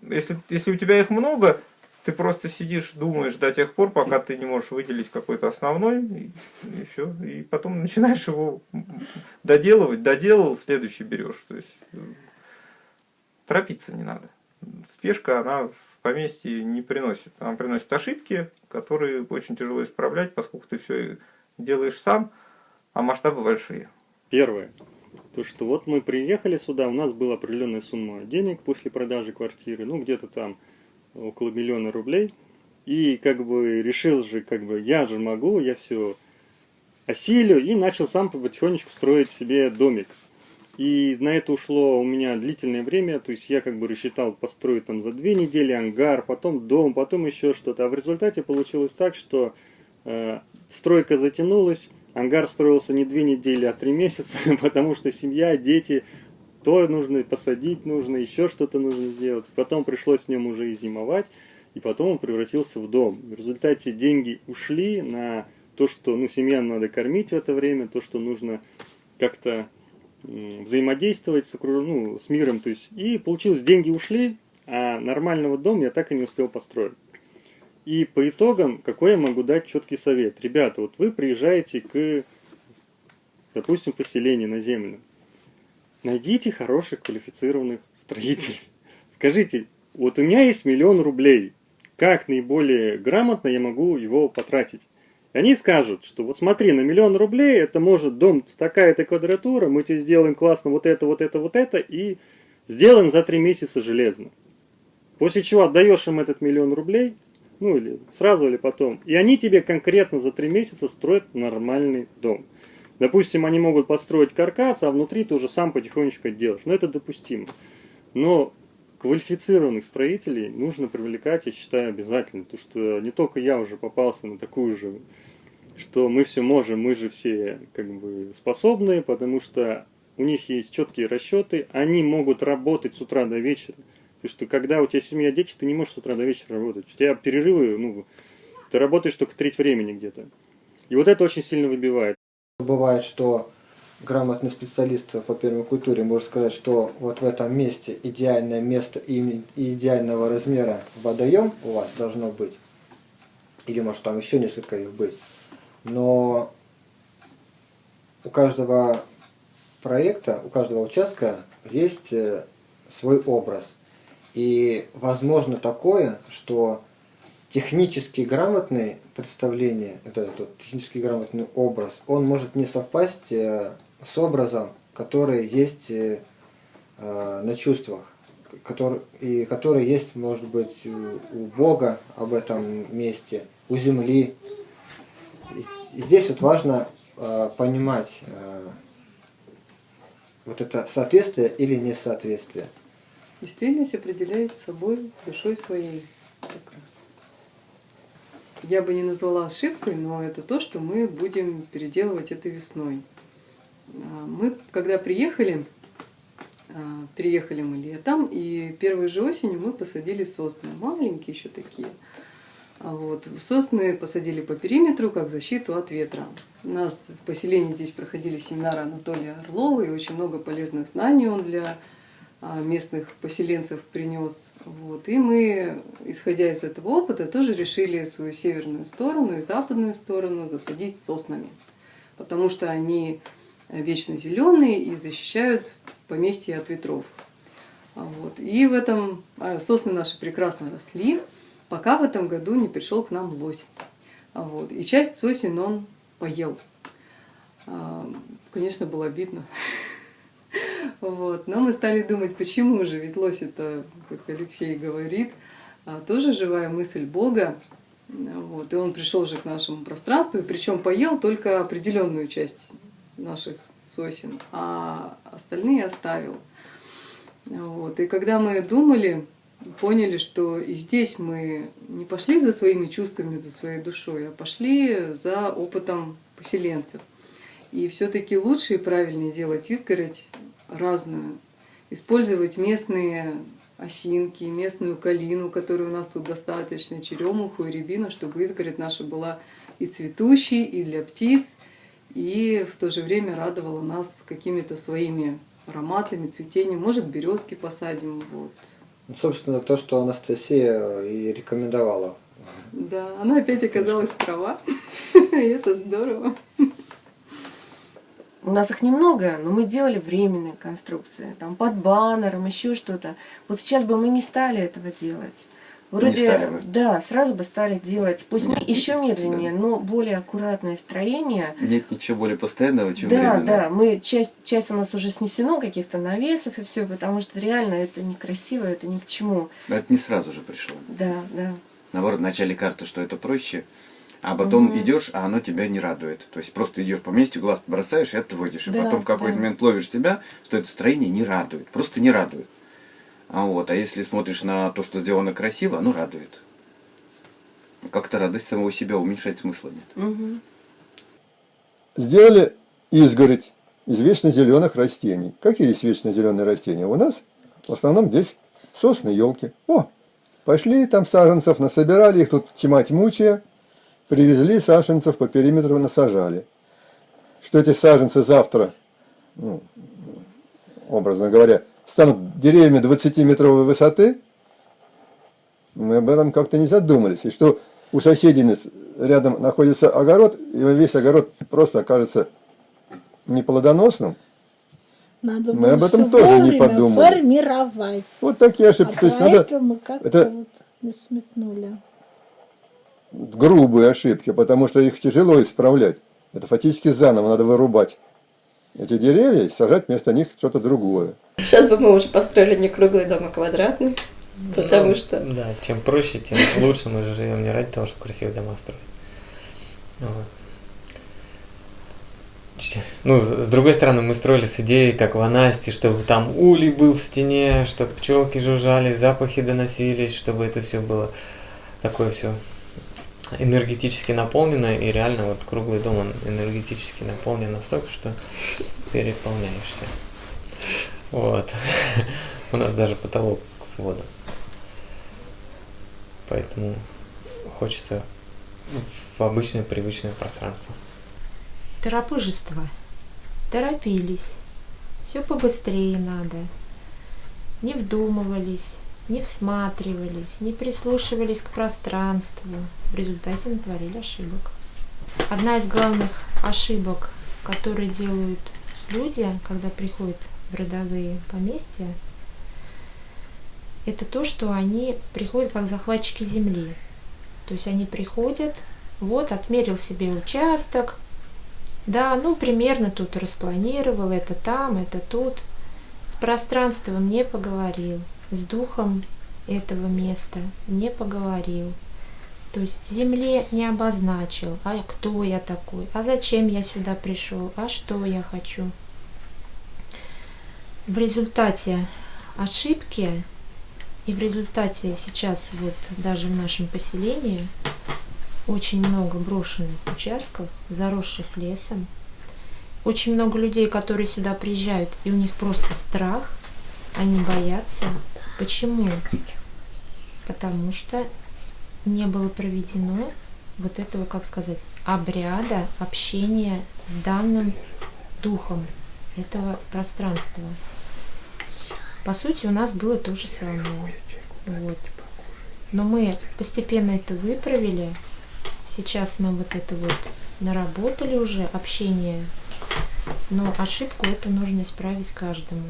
если у тебя их много, ты просто сидишь, думаешь до тех пор, пока ты не можешь выделить какой-то основной, и все. И потом начинаешь его доделывать, доделал, следующий берешь. То есть торопиться не надо. Спешка, она в поместье не приносит. Она приносит ошибки, которые очень тяжело исправлять, поскольку ты все делаешь сам, а масштабы большие. Первое. То, что вот мы приехали сюда, у нас была определенная сумма денег после продажи квартиры, ну где-то там около 1 000 000 рублей. И как бы решил же, как бы я же могу, я все осилю, и начал сам потихонечку строить себе домик. И на это ушло у меня длительное время, то есть я как бы рассчитал построить там за 2 недели ангар, потом дом, потом еще что-то. А в результате получилось так, что стройка затянулась, ангар строился не 2 недели, а 3 месяца, потому что семья, дети, то нужно посадить, нужно еще что-то нужно сделать. Потом пришлось в нем уже и зимовать, и потом он превратился в дом. В результате деньги ушли на то, что семья надо кормить в это время, то, что нужно как-то взаимодействовать с миром. То есть, и получилось, деньги ушли, а нормального дома я так и не успел построить. И по итогам, какой я могу дать четкий совет? Ребята, вот вы приезжаете к, допустим, поселению на землю. Найдите хороших квалифицированных строителей. Скажите, вот у меня есть 1 000 000 рублей. Как наиболее грамотно я могу его потратить? И они скажут, что вот смотри, на 1 000 000 рублей это может дом с такая-то квадратура, мы тебе сделаем классно вот это, и сделаем за 3 месяца железно. После чего отдаешь им этот 1 000 000 рублей, или сразу, или потом, и они тебе конкретно за 3 месяца строят нормальный дом. Допустим, они могут построить каркас, а внутри ты уже сам потихонечку делаешь. Но это допустимо. Но квалифицированных строителей нужно привлекать, я считаю, обязательно. Потому что не только я уже попался на такую же, что мы все можем, мы же все как бы способны, потому что у них есть четкие расчеты, они могут работать с утра до вечера. Потому что когда у тебя семья, дети, ты не можешь с утра до вечера работать. У тебя перерывы, ты работаешь только треть времени где-то. И вот это очень сильно выбивает. Бывает, что грамотный специалист по пермакультуре может сказать, что вот в этом месте идеальное место и идеального размера водоем у вас должно быть. Или может там еще несколько их быть. Но у каждого проекта, у каждого участка есть свой образ. И возможно такое, что технически грамотное представление, этот технически грамотный образ, он может не совпасть с образом, который есть на чувствах, который есть, может быть, у Бога об этом месте, у земли. Здесь вот важно понимать вот это соответствие или несоответствие. Действительность определяет собой душой своей как раз. Я бы не назвала ошибкой, но это то, что мы будем переделывать этой весной. Мы, когда приехали мы летом, и первой же осенью мы посадили сосны, маленькие еще такие. Вот. Сосны посадили по периметру как защиту от ветра. У нас в поселении здесь проходили семинары Анатолия Орлова, и очень много полезных знаний он для местных поселенцев принес. Вот. И мы, исходя из этого опыта, тоже решили свою северную сторону и западную сторону засадить соснами, потому что они вечно зеленые и защищают поместье от ветров. Вот. И в этом сосны наши прекрасно росли, пока в этом году не пришел к нам лось. Вот. И часть сосен он поел. Конечно, было обидно. Вот. Но мы стали думать, почему же, ведь лось это, как Алексей говорит, тоже живая мысль Бога. Вот. И он пришел же к нашему пространству, и причем поел только определенную часть наших сосен, а остальные оставил. Вот. И когда мы думали, поняли, что и здесь мы не пошли за своими чувствами, за своей душой, а пошли за опытом поселенцев. И все-таки лучше и правильнее делать изгородь разную, использовать местные осинки, местную калину, которой у нас тут достаточно, черемуху и рябину, чтобы изгородь наша была и цветущей, и для птиц, и в то же время радовала нас какими-то своими ароматами, цветением. Может, березки посадим. Вот. Собственно, то, что Анастасия и рекомендовала. Да, она опять оказалась права, и это здорово. У нас их немного, но мы делали временные конструкции, там под баннером, еще что-то. Вот сейчас бы мы не стали этого делать. Вроде, не стали бы. Да, сразу бы стали делать, пусть еще медленнее, но более аккуратное строение. Нет ничего более постоянного, чем да, временное. Да, мы часть у нас уже снесено, каких-то навесов и все, потому что реально это некрасиво, это ни к чему. Но это не сразу же пришло. Да, да. Наоборот, вначале кажется, что это проще, а потом идешь, а оно тебя не радует. То есть просто идешь по месту, глаз бросаешь и отводишь. И Да, потом в какой-то да. момент ловишь себя, что это строение не радует. Просто не радует. А если смотришь на то, что сделано красиво, оно радует. Как-то радость самого себя уменьшать смысла нет. Угу. Сделали изгородь из вечно зеленых растений. Какие есть вечно зеленые растения? У нас в основном здесь сосны, елки. Пошли там саженцев, насобирали их тут тьма тьмучая, привезли саженцев по периметру, насажали. Что эти саженцы завтра, образно говоря, станут деревьями 20-метровой высоты, мы об этом как-то не задумались. И что у соседей рядом находится огород, и весь огород просто окажется неплодоносным. Надо мы было об этом всё тоже не вовремя подумали. формировать. Вот такие ошибки. То есть надо, поэтому как-то это вот не сметнули. грубые ошибки, потому что их тяжело исправлять. Это фактически заново надо вырубать эти деревья и сажать вместо них что-то другое. Сейчас бы мы уже построили не круглый дом, а квадратный, потому что... Да, чем проще, тем лучше. Мы же живем не ради того, чтобы красивые дома строить. Вот. Ну, с другой стороны, мы строили с идеей, как в Анасте, чтобы там улей был в стене, чтобы пчелки жужжали, запахи доносились, чтобы это все было такое все энергетически наполнено, и реально вот круглый дом, он энергетически наполнен настолько, что переполняешься. Вот. У нас даже потолок с водой. Поэтому хочется в обычное привычное пространство. Торопыжество. Торопились. Все побыстрее надо. Не вдумывались, не всматривались, не прислушивались к пространству. В результате натворили ошибок. Одна из главных ошибок, которые делают люди, когда приходят в родовые поместья, это то, что они приходят как захватчики земли. То есть они приходят, вот, отмерил себе участок, да, ну, примерно тут распланировал, это там, это тут. С пространством не поговорил, с духом этого места не поговорил. То есть земле не обозначил, а кто я такой, а зачем я сюда пришел, а что я хочу. В результате ошибки и в результате сейчас вот даже в нашем поселении очень много брошенных участков, заросших лесом. Очень много людей, которые сюда приезжают, и у них просто страх, они боятся. Почему? Потому что не было проведено вот этого, как сказать, обряда общения с данным духом этого пространства. По сути, у нас было то же самое. Вот. Но мы постепенно это выправили. Сейчас мы вот это вот наработали уже, общение. Но ошибку эту нужно исправить каждому.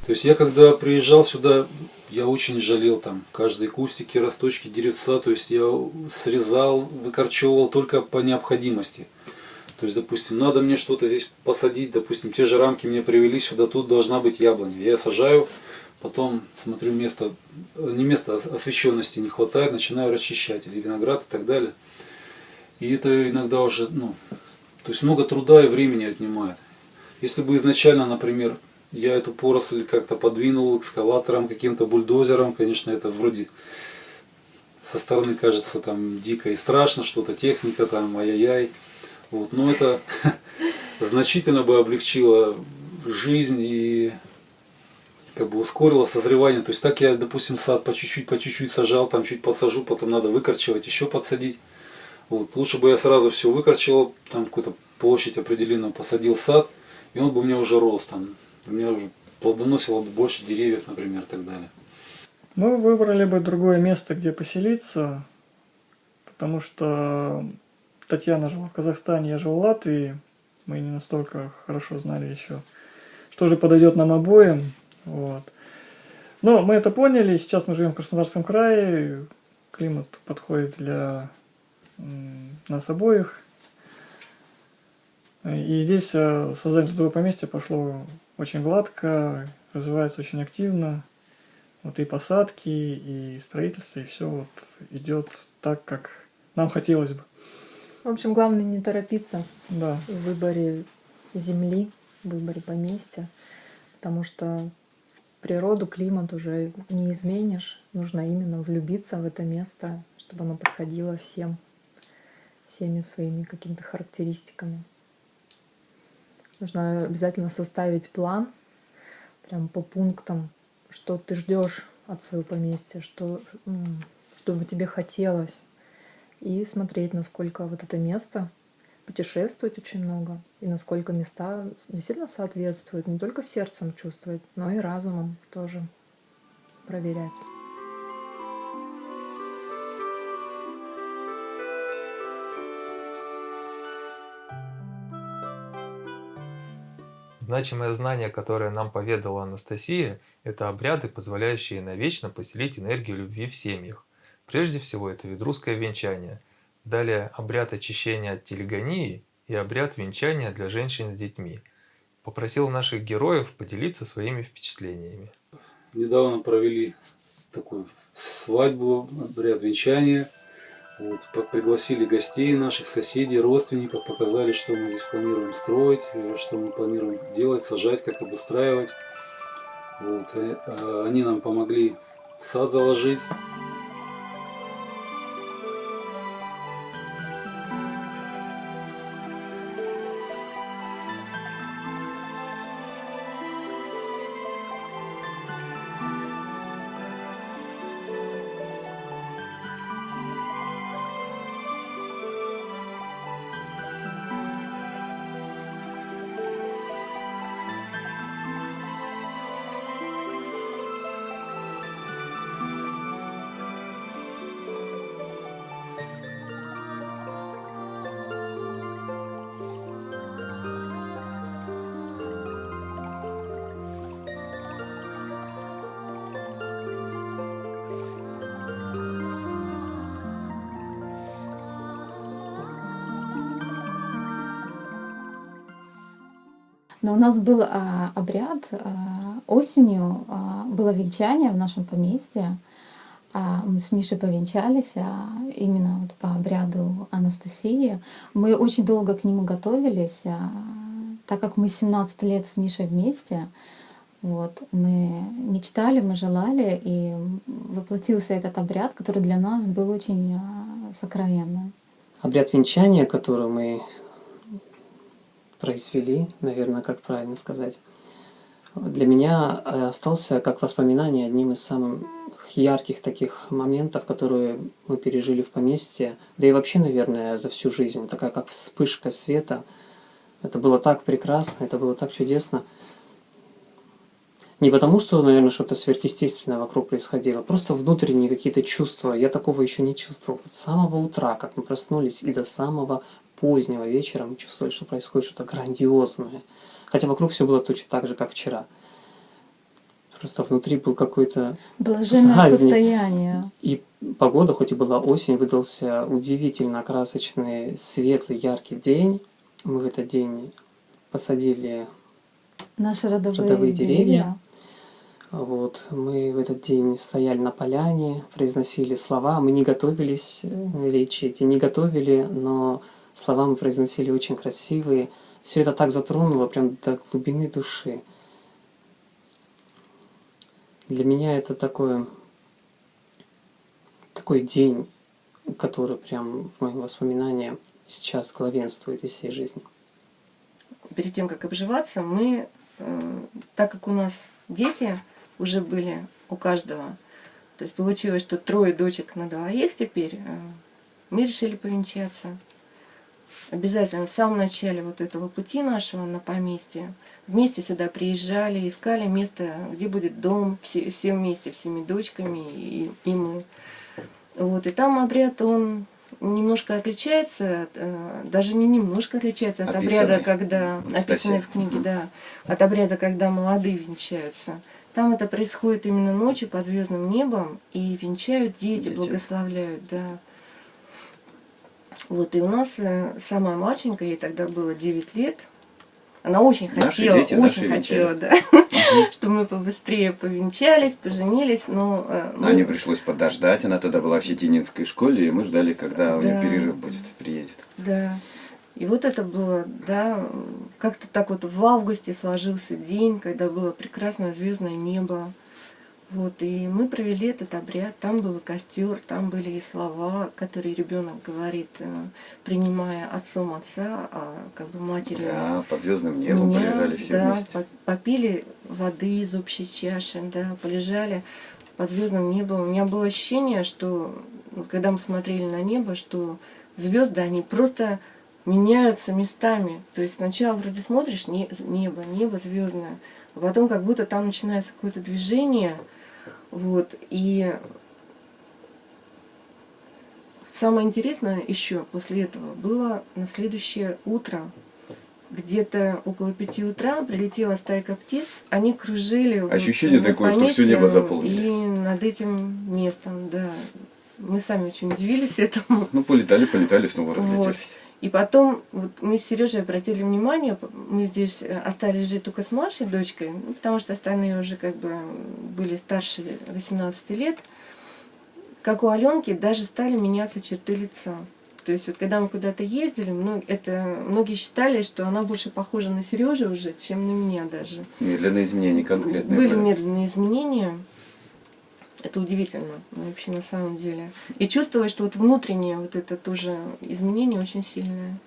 То есть я когда приезжал сюда, я очень жалел там каждые кустики, росточки, деревца. То есть я срезал, выкорчевывал только по необходимости. То есть, допустим, надо мне что-то здесь посадить, допустим, те же рамки мне привели сюда, тут должна быть яблоня. Я сажаю, потом смотрю, освещенности не хватает, начинаю расчищать, или виноград и так далее. И это иногда уже, то есть много труда и времени отнимает. Если бы изначально, например, я эту поросль как-то подвинул экскаватором, каким-то бульдозером, конечно, это вроде со стороны кажется там дико и страшно, что-то техника там, ай-яй-яй. Вот, но это значительно бы облегчило жизнь и как бы ускорило созревание. То есть так я, допустим, сад по чуть-чуть сажал, там чуть подсажу, потом надо выкорчевать, еще подсадить. Вот. Лучше бы я сразу все выкорчевал, там какую-то площадь определенную посадил сад, и он бы у меня уже рос, там, у меня уже плодоносило бы больше деревьев, например, и так далее. Мы выбрали бы другое место, где поселиться, потому что Татьяна жила в Казахстане, я жил в Латвии. Мы не настолько хорошо знали еще, что же подойдет нам обоим. Вот. Но мы это поняли. Сейчас мы живем в Краснодарском крае. Климат подходит для нас обоих. И здесь создание трудового поместья пошло очень гладко, развивается очень активно. Вот и посадки, и строительство, и все вот идет так, как нам хотелось бы. В общем, главное не торопиться в выборе земли, в выборе поместья, потому что природу, климат уже не изменишь. Нужно именно влюбиться в это место, чтобы оно подходило всеми своими какими-то характеристиками. Нужно обязательно составить план, прям по пунктам, что ты ждешь от своего поместья, что бы тебе хотелось. И смотреть, насколько вот это место, путешествовать очень много, и насколько места действительно соответствуют, не только сердцем чувствовать, но и разумом тоже проверять. Значимое знание, которое нам поведала Анастасия, это обряды, позволяющие навечно поселить энергию любви в семьях. Прежде всего, это ведрусское венчание. Далее обряд очищения от телегонии и обряд венчания для женщин с детьми. Попросил наших героев поделиться своими впечатлениями. Недавно провели такую свадьбу, обряд венчания. Вот, пригласили гостей, наших соседей, родственников, показали, что мы здесь планируем строить, что мы планируем делать, сажать, как обустраивать. Вот, они нам помогли сад заложить. Но у нас был обряд осенью, было венчание в нашем поместье. Мы с Мишей повенчались именно вот по обряду Анастасии. Мы очень долго к нему готовились, так как мы 17 лет с Мишей вместе. Вот, мы мечтали, мы желали, и воплотился этот обряд, который для нас был очень сокровенным. Обряд венчания, который мы произвели, наверное, как правильно сказать, для меня остался как воспоминание одним из самых ярких таких моментов, которые мы пережили в поместье, да и вообще, наверное, за всю жизнь, такая как вспышка света. Это было так прекрасно, это было так чудесно. Не потому, что, наверное, что-то сверхъестественное вокруг происходило, просто внутренние какие-то чувства. Я такого еще не чувствовал. Вот с самого утра, как мы проснулись, и до самого позднего вечера мы чувствовали, что происходит что-то грандиозное. Хотя вокруг все было точно так же, как вчера. Просто внутри был какой-то Блаженное праздник. состояние. И погода, хоть и была осень, выдался удивительно красочный, светлый, яркий день. Мы в этот день посадили Наши родовые деревья. Вот. Мы в этот день стояли на поляне, произносили слова. Мы не готовились, речи эти не готовили, но слова мы произносили очень красивые. Все это так затронуло прям до глубины души. Для меня это такой день, который прям в моем воспоминании сейчас главенствует из всей жизни. Перед тем, как обживаться, мы, так как у нас дети уже были у каждого, то есть получилось, что 3 дочек на 2 теперь, мы решили повенчаться. Обязательно в самом начале вот этого пути нашего на поместье вместе сюда приезжали, искали место, где будет дом, все вместе, всеми дочками и мы. Вот, и там обряд, он немножко отличается, даже не немножко отличается от обряда, когда, описанный в книге, да, от обряда, когда молодые венчаются. Там это происходит именно ночью под звездным небом, и венчают дети, благословляют, да. Вот, и у нас самая младшенькая, ей тогда было 9 лет, она очень хотела, да, чтобы мы побыстрее повенчались, поженились, но... не пришлось подождать, она тогда была в Щетининской школе, и мы ждали, когда у нее перерыв будет, приедет. Да, и вот это было, да, как-то так вот в августе сложился день, когда было прекрасное звездное небо. Вот, и мы провели этот обряд, там был костер, там были и слова, которые ребенок говорит, принимая отцом отца, а как бы матерью. Да, под звездным небом полежали все вместе. Попили воды из общей чаши, да, полежали под звездным небом. У меня было ощущение, что когда мы смотрели на небо, что звезды, они просто меняются местами. То есть сначала вроде смотришь небо звездное, а потом как будто там начинается какое-то движение. Вот, и самое интересное еще после этого было на следующее утро. Где-то около 5 утра прилетела стайка птиц, они кружили. Ощущение такое, что все небо заполнили. И над этим местом, да. Мы сами очень удивились этому. Ну, полетали, снова разлетелись. Вот. И потом вот мы с Сережей обратили внимание, мы здесь остались жить только с младшей дочкой, потому что остальные уже как бы были старше 18 лет. Как у Аленки даже стали меняться черты лица. То есть вот когда мы куда-то ездили, многие считали, что она больше похожа на Сережу уже, чем на меня даже. Медленные изменения конкретные. Были медленные изменения. Это удивительно вообще на самом деле. И чувствовалось, что вот внутреннее вот это тоже изменение очень сильное.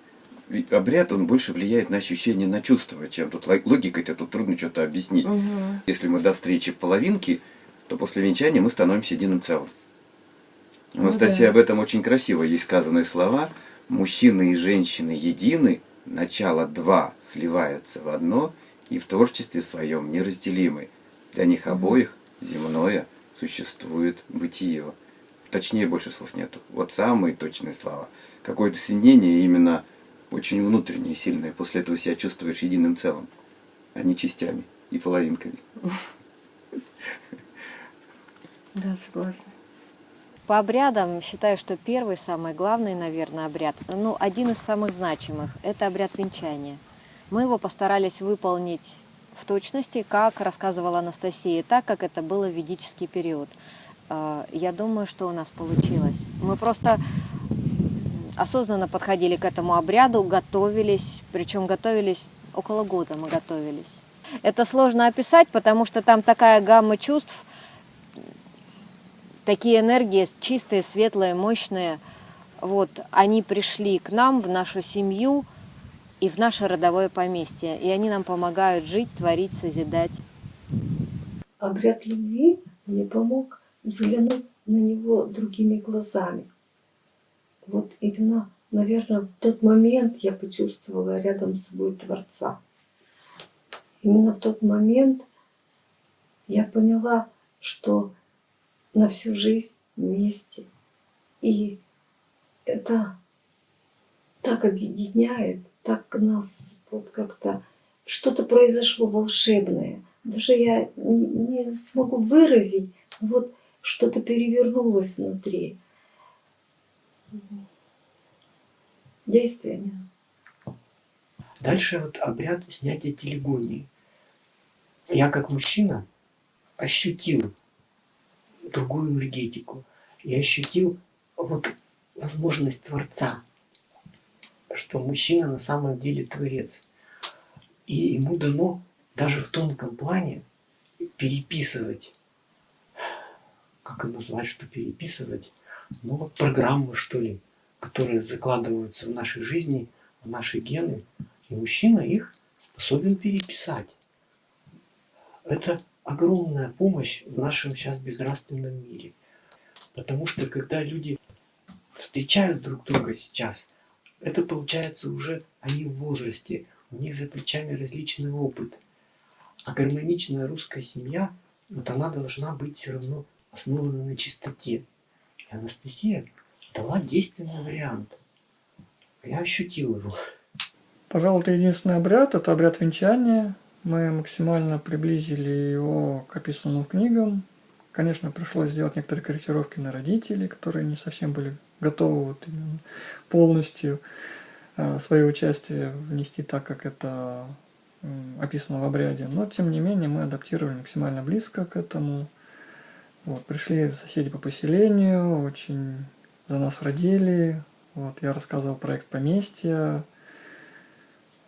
Ведь обряд, он больше влияет на ощущение, на чувство, чем тут логикой-то тут трудно что-то объяснить. Угу. Если мы до встречи половинки, то после венчания мы становимся единым целым. Анастасия об этом очень красиво. Есть сказанные слова: мужчины и женщины едины, начало 2 сливается в одно, и в творчестве своем неразделимы. Для них обоих земное существует бытие. Точнее, больше слов нету. Вот самые точные слова. Какое-то соединение именно очень внутреннее, сильное. После этого себя чувствуешь единым целым, а не частями и половинками. Да, согласна. По обрядам считаю, что первый, самый главный, наверное, обряд, один из самых значимых, это обряд венчания. Мы его постарались выполнить в точности, как рассказывала Анастасия, так, как это было в ведический период. Я думаю, что у нас получилось. Мы просто осознанно подходили к этому обряду, готовились, причем готовились около года мы готовились. Это сложно описать, потому что там такая гамма чувств, такие энергии чистые, светлые, мощные. Вот, они пришли к нам, в нашу семью и в наше родовое поместье. И они нам помогают жить, творить, созидать. Обряд любви мне помог взглянуть на него другими глазами. Вот именно, наверное, в тот момент я почувствовала рядом с собой Творца. Именно в тот момент я поняла, что на всю жизнь вместе. И это так объединяет, так нас вот как-то что-то произошло волшебное. Даже я не смогу выразить, вот что-то перевернулось внутри. Действие. Дальше вот обряд снятия телегонии. Я как мужчина ощутил другую энергетику. Я ощутил вот возможность Творца, что мужчина на самом деле Творец. И ему дано даже в тонком плане переписывать. Как это назвать, что переписывать? Ну вот программы, что ли, которые закладываются в нашей жизни, в наши гены. И мужчина их способен переписать. Это огромная помощь в нашем сейчас безнравственном мире. Потому что когда люди встречают друг друга сейчас, это получается уже они в возрасте, у них за плечами различный опыт. А гармоничная русская семья, вот она должна быть все равно основана на чистоте. И Анастасия дала действенный вариант. Я ощутил его. Пожалуй, это единственный обряд, это обряд венчания. Мы максимально приблизили его к описанным книгам. Конечно, пришлось сделать некоторые корректировки на родителей, которые не совсем были готовы вот именно полностью свое участие внести так, как это описано в обряде. Но, тем не менее, мы адаптировали максимально близко к этому. Вот, пришли соседи по поселению, очень за нас родили. Вот, я рассказывал проект поместья.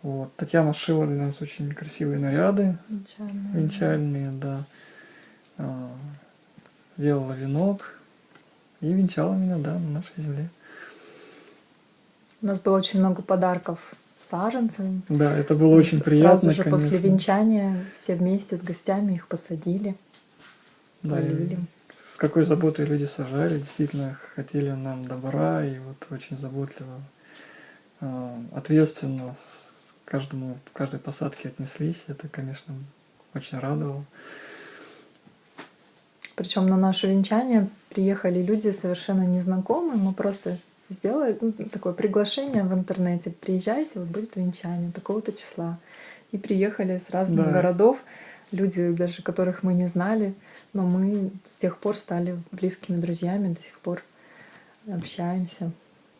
Вот, Татьяна сшила для нас очень красивые наряды. Венчальные, да. Сделала венок и венчала меня, да, на нашей земле. У нас было очень много подарков с саженцами. Да, это было очень приятно, Сразу же конечно. после венчания все вместе с гостями их посадили, Да, полили. с какой заботой люди сажали, действительно хотели нам добра и вот очень заботливо, ответственно к каждой посадке отнеслись. Это, конечно, очень радовало. Причем на наше венчание приехали люди совершенно незнакомые, мы просто сделали такое приглашение в интернете. Приезжайте, вот будет венчание такого-то числа. И приехали с разных городов, люди, даже которых мы не знали, но мы с тех пор стали близкими друзьями, до сих пор общаемся.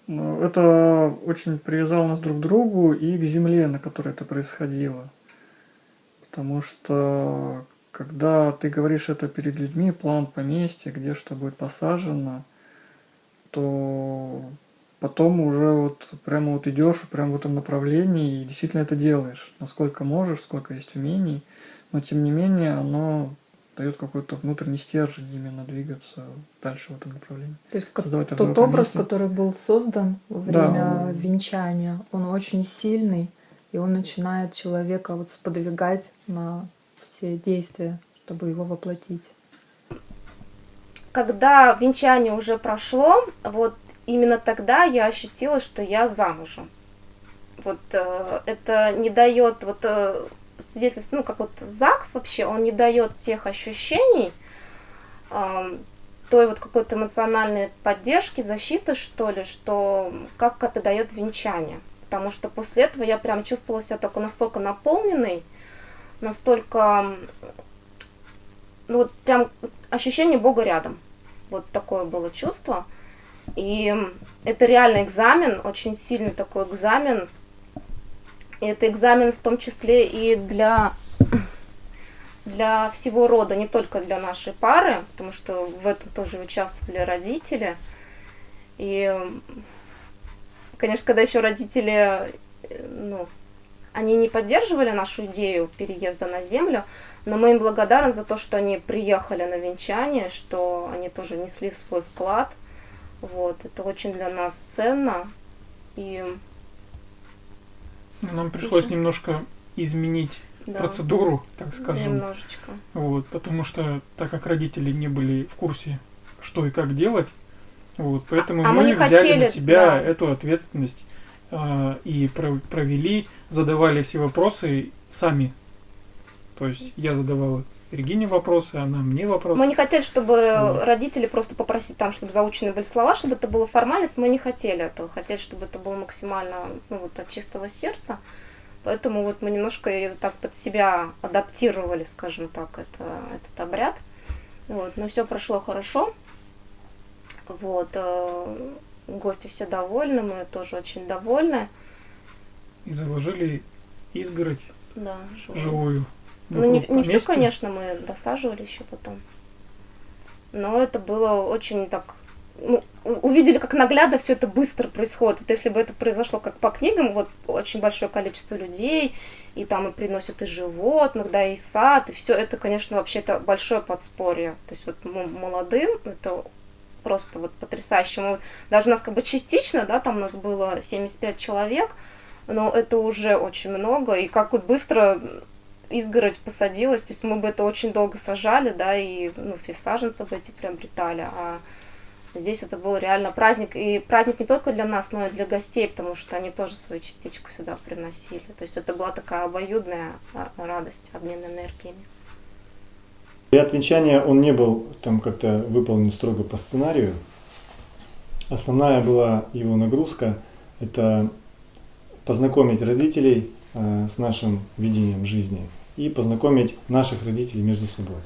Это очень привязало нас друг к другу и к земле, на которой это происходило. Потому что когда ты говоришь это перед людьми, план поместья, где что будет посажено, то потом уже вот прямо вот идешь прямо в этом направлении и действительно это делаешь, насколько можешь, сколько есть умений, но тем не менее оно дает какой-то внутренний стержень именно двигаться дальше в этом направлении. То есть тот образ, который был создан во время венчания, он очень сильный, и он начинает человека вот сподвигать на все действия, чтобы его воплотить. Когда венчание уже прошло, вот именно тогда я ощутила, что я замужем. Вот это не дает вот свидетельств, ну как вот ЗАГС вообще, он не дает тех ощущений, той вот какой-то эмоциональной поддержки, защиты, что ли, что как это дает венчание. Потому что после этого я прям чувствовала себя такой настолько наполненной, настолько, ну вот прям ощущение Бога рядом. Вот такое было чувство. И это реально экзамен, очень сильный такой экзамен. И это экзамен в том числе и для всего рода, не только для нашей пары, потому что в этом тоже участвовали родители. И, конечно, когда еще родители, ну, они не поддерживали нашу идею переезда на землю, но мы им благодарны за то, что они приехали на венчание, что они тоже несли свой вклад. Вот, это очень для нас ценно. И нам пришлось немножко изменить процедуру, так скажем. Немножечко. Вот, потому что, так как родители не были в курсе что и как делать. Вот, поэтому мы мы не взяли хотели, на себя да. эту ответственность и провели, задавали все вопросы сами. То есть я задавал Регине вопросы, она мне вопросы. Мы не хотели, чтобы родители просто попросить там, чтобы заучены были слова, чтобы это было формальность. Мы не хотели этого. Хотели, чтобы это было максимально от чистого сердца. Поэтому вот мы немножко так под себя адаптировали, скажем так, этот обряд. Вот. Но все прошло хорошо. Вот. Гости все довольны, мы тоже очень довольны. И заложили изгородь Да, живую. Ну, не все, конечно, мы досаживали еще потом. Но это было очень так... увидели, как наглядно все это быстро происходит. Вот если бы это произошло как по книгам, вот очень большое количество людей, и там и приносят и животных, да, и сад, и все это, конечно, вообще это большое подспорье. То есть вот молодым это просто вот потрясающе. Даже у нас как бы частично, да, там у нас было 75 человек, но это уже очень много, и как вот быстро изгородь посадилась, то есть мы бы это очень долго сажали, да, и все саженцы бы эти приобретали, а здесь это был реально праздник, и праздник не только для нас, но и для гостей, потому что они тоже свою частичку сюда приносили, то есть это была такая обоюдная радость, обмен энергиями. Обряд венчания, он не был там как-то выполнен строго по сценарию. Основная была его нагрузка – это познакомить родителей с нашим видением жизни и познакомить наших родителей между собой.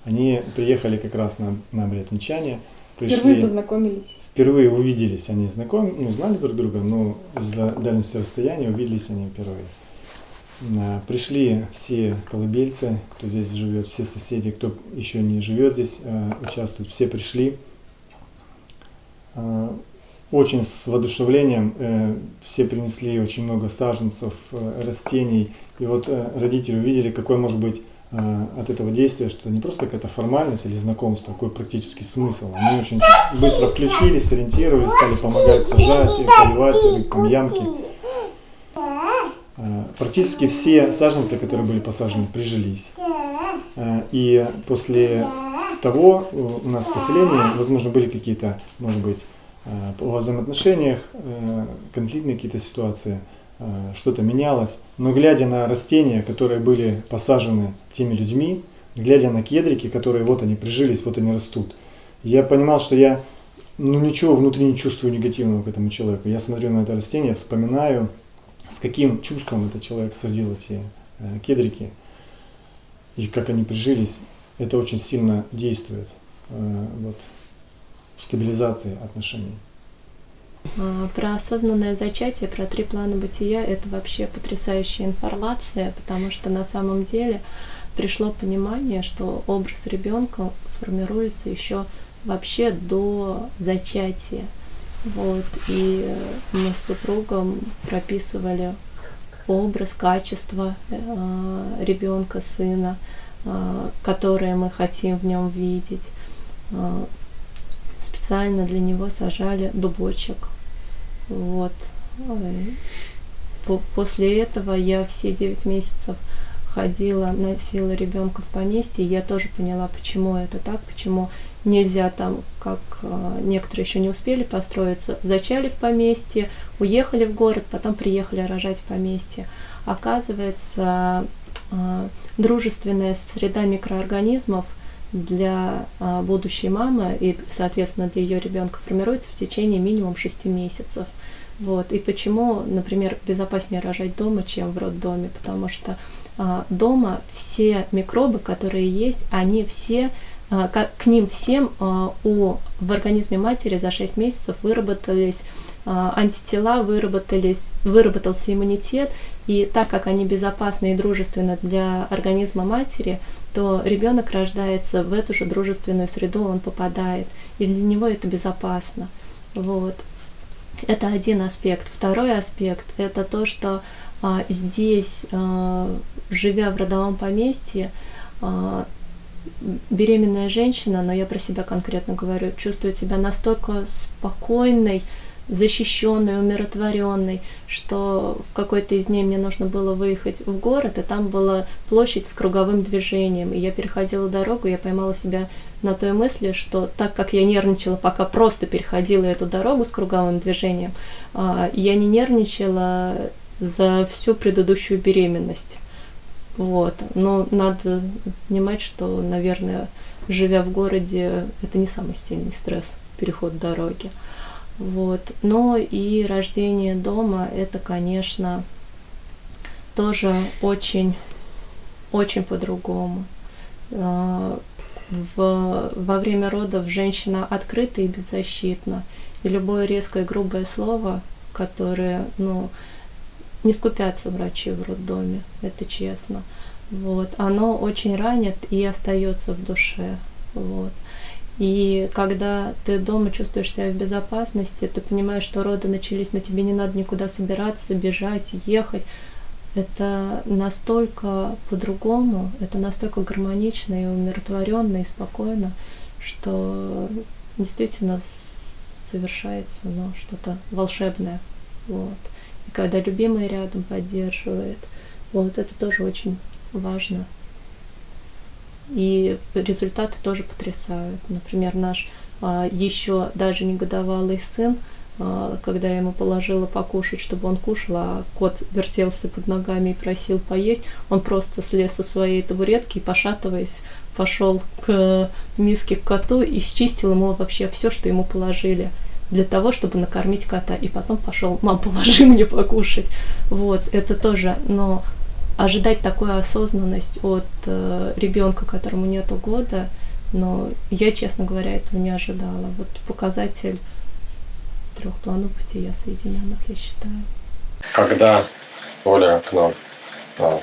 Они приехали как раз на обряд венчания. Впервые познакомились. Впервые увиделись, они знали друг друга, но из-за дальности расстояния увиделись они впервые. Пришли все колыбельцы, кто здесь живет, все соседи, кто еще не живет здесь, участвуют, все пришли. Очень с воодушевлением, все принесли очень много саженцев, растений. И вот родители увидели, какой может быть от этого действия, что не просто какая-то формальность или знакомство, какой практический смысл. Они очень быстро включились, ориентировались, стали помогать сажать, поливать, там ямки. Практически все саженцы, которые были посажены, прижились. И после того у нас в поселении, возможно, были какие-то, может быть, во взаимоотношениях, конфликтные какие-то ситуации, что-то менялось. Но глядя на растения, которые были посажены теми людьми, глядя на кедрики, которые вот они прижились, вот они растут, я понимал, что я ничего внутри не чувствую негативного к этому человеку. Я смотрю на это растение, вспоминаю, с каким чувством этот человек садил эти кедрики и как они прижились. Это очень сильно действует в стабилизации отношений. Про осознанное зачатие, про 3 плана бытия — это вообще потрясающая информация, потому что на самом деле пришло понимание, что образ ребенка формируется еще вообще до зачатия. Вот, и мы с супругом прописывали образ, качество ребенка, сына, которые мы хотим в нем видеть. Специально для него сажали дубочек. Вот. После этого я все 9 месяцев ходила, носила ребенка в поместье, и я тоже поняла, почему это так, почему нельзя там, как некоторые еще не успели построиться, зачали в поместье, уехали в город, потом приехали рожать в поместье. Оказывается, дружественная среда микроорганизмов для будущей мамы и, соответственно, для ее ребенка формируется в течение минимум 6 месяцев. Вот. И почему, например, безопаснее рожать дома, чем в роддоме? Потому что дома все микробы, которые есть, они все, к ним всем в организме матери за 6 месяцев выработались антитела, выработался иммунитет, и так как они безопасны и дружественны для организма матери, то ребенок рождается в эту же дружественную среду, он попадает, и для него это безопасно. Вот. Это один аспект. Второй аспект — это то, что здесь, живя в родовом поместье, беременная женщина, но я про себя конкретно говорю, чувствует себя настолько спокойной, защищенный, умиротворенный, что в какой-то из дней мне нужно было выехать в город, и там была площадь с круговым движением. И я переходила дорогу, я поймала себя на той мысли, что так как я нервничала, пока просто переходила эту дорогу с круговым движением, я не нервничала за всю предыдущую беременность. Вот. Но надо понимать, что, наверное, живя в городе, это не самый сильный стресс, переход дороги. Вот. Но и рождение дома, это, конечно, тоже очень, очень по-другому. Во время родов женщина открыта и беззащитна. И любое резкое, грубое слово, которое, не скупятся врачи в роддоме, это честно. Вот. Оно очень ранит и остается в душе. Вот. И когда ты дома чувствуешь себя в безопасности, ты понимаешь, что роды начались, но тебе не надо никуда собираться, бежать, ехать. Это настолько по-другому, это настолько гармонично и умиротворенно и спокойно, что действительно совершается что-то волшебное. Вот. И когда любимый рядом поддерживает, вот это тоже очень важно. И результаты тоже потрясают. Например, наш еще даже не годовалый сын, когда я ему положила покушать, чтобы он кушал, а кот вертелся под ногами и просил поесть, он просто слез со своей табуретки и, пошатываясь, пошел к миске к коту и счистил ему вообще все, что ему положили, для того, чтобы накормить кота. И потом пошел: мам, положи мне покушать. Вот, это тоже, но ожидать такую осознанность от ребенка, которому нету года, но я, честно говоря, этого не ожидала. Вот показатель 3 планов бытия соединенных, я считаю. Когда Оля к нам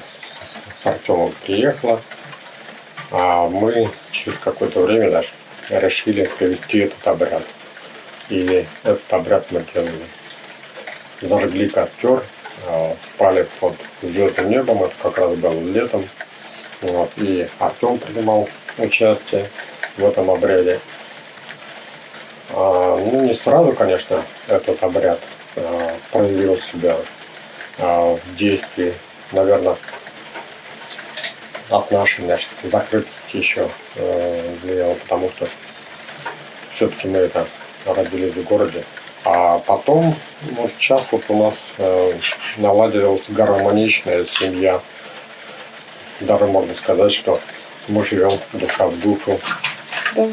с Артемом приехала, мы через какое-то время даже решили провести этот обряд. И этот обряд мы делали. Зажгли костер, спали под звездным небом, это как раз было летом. Вот. И Артем принимал участие в этом обряде. Не сразу, конечно, этот обряд проявил себя в действии, наверное, от нашей закрытости еще влияло, потому что все-таки мы это родились в городе. А потом, сейчас у нас наладилась гармоничная семья. Даже можно сказать, что мы живем душа в душу. Да.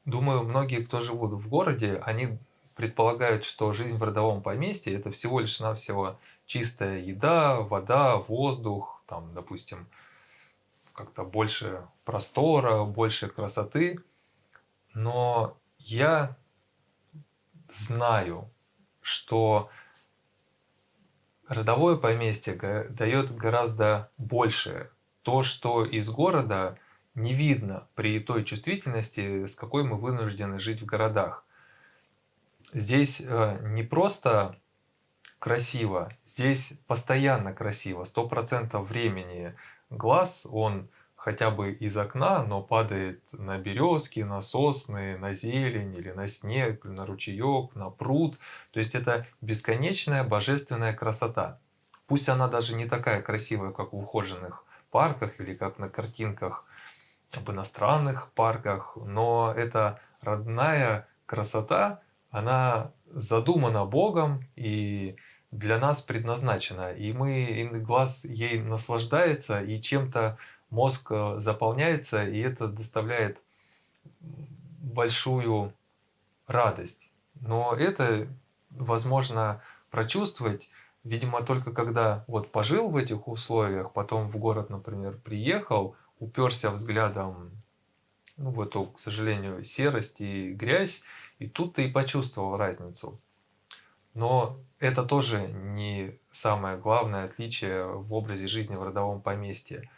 Думаю, многие, кто живут в городе, они предполагают, что жизнь в родовом поместье — это всего лишь навсего чистая еда, вода, воздух, там, допустим, как-то больше простора, больше красоты. Но я знаю, что родовое поместье дает гораздо больше. То, что из города не видно при той чувствительности, с какой мы вынуждены жить в городах. Здесь не просто красиво, здесь постоянно красиво. 100% времени глаз, он хотя бы из окна, но падает на березки, на сосны, на зелень или на снег, на ручеек, на пруд. То есть это бесконечная божественная красота. Пусть она даже не такая красивая, как в ухоженных парках или как на картинках в иностранных парках, но эта родная красота, она задумана Богом и для нас предназначена. И глаз ей наслаждается, и чем-то мозг заполняется, и это доставляет большую радость. Но это возможно прочувствовать, видимо, только когда вот пожил в этих условиях, потом в город, например, приехал, уперся взглядом в эту, к сожалению, серость и грязь, и тут ты и почувствовал разницу. Но это тоже не самое главное отличие в образе жизни в родовом поместье.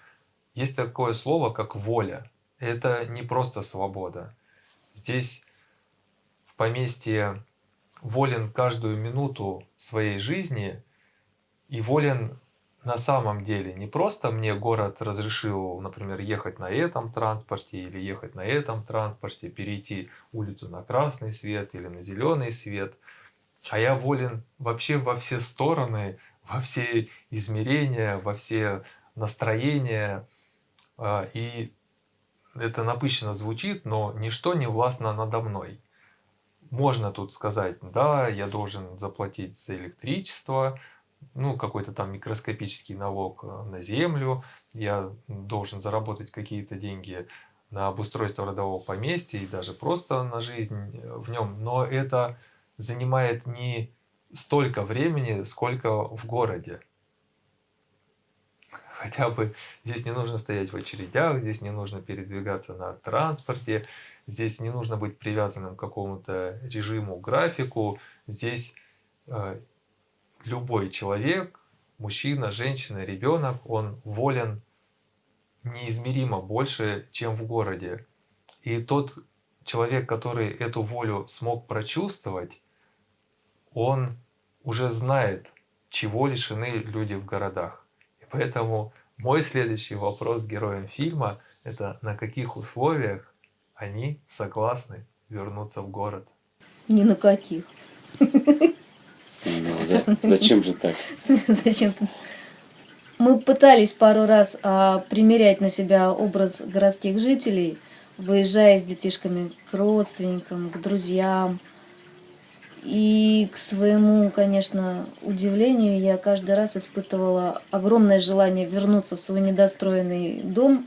Есть такое слово, как воля. Это не просто свобода. Здесь в поместье волен каждую минуту своей жизни и волен на самом деле не просто мне город разрешил, например, ехать на этом транспорте или ехать на этом транспорте, перейти улицу на красный свет или на зеленый свет, а я волен вообще во все стороны, во все измерения, во все настроения. И это напыщенно звучит, но ничто не властно надо мной. Можно тут сказать, да, я должен заплатить за электричество, ну, какой-то там микроскопический налог на землю, я должен заработать какие-то деньги на обустройство родового поместья и даже просто на жизнь в нем. Но это занимает не столько времени, сколько в городе. Хотя бы здесь не нужно стоять в очередях, здесь не нужно передвигаться на транспорте, здесь не нужно быть привязанным к какому-то режиму, графику. Здесь любой человек, мужчина, женщина, ребенок, он волен неизмеримо больше, чем в городе. И тот человек, который эту волю смог прочувствовать, он уже знает, чего лишены люди в городах. И поэтому мой следующий вопрос героям фильма — это на каких условиях они согласны вернуться в город? Ни на каких. Зачем же так? Зачем? Мы пытались пару раз примерять на себя образ городских жителей, выезжая с детишками к родственникам, к друзьям. И к своему, конечно, удивлению, я каждый раз испытывала огромное желание вернуться в свой недостроенный дом,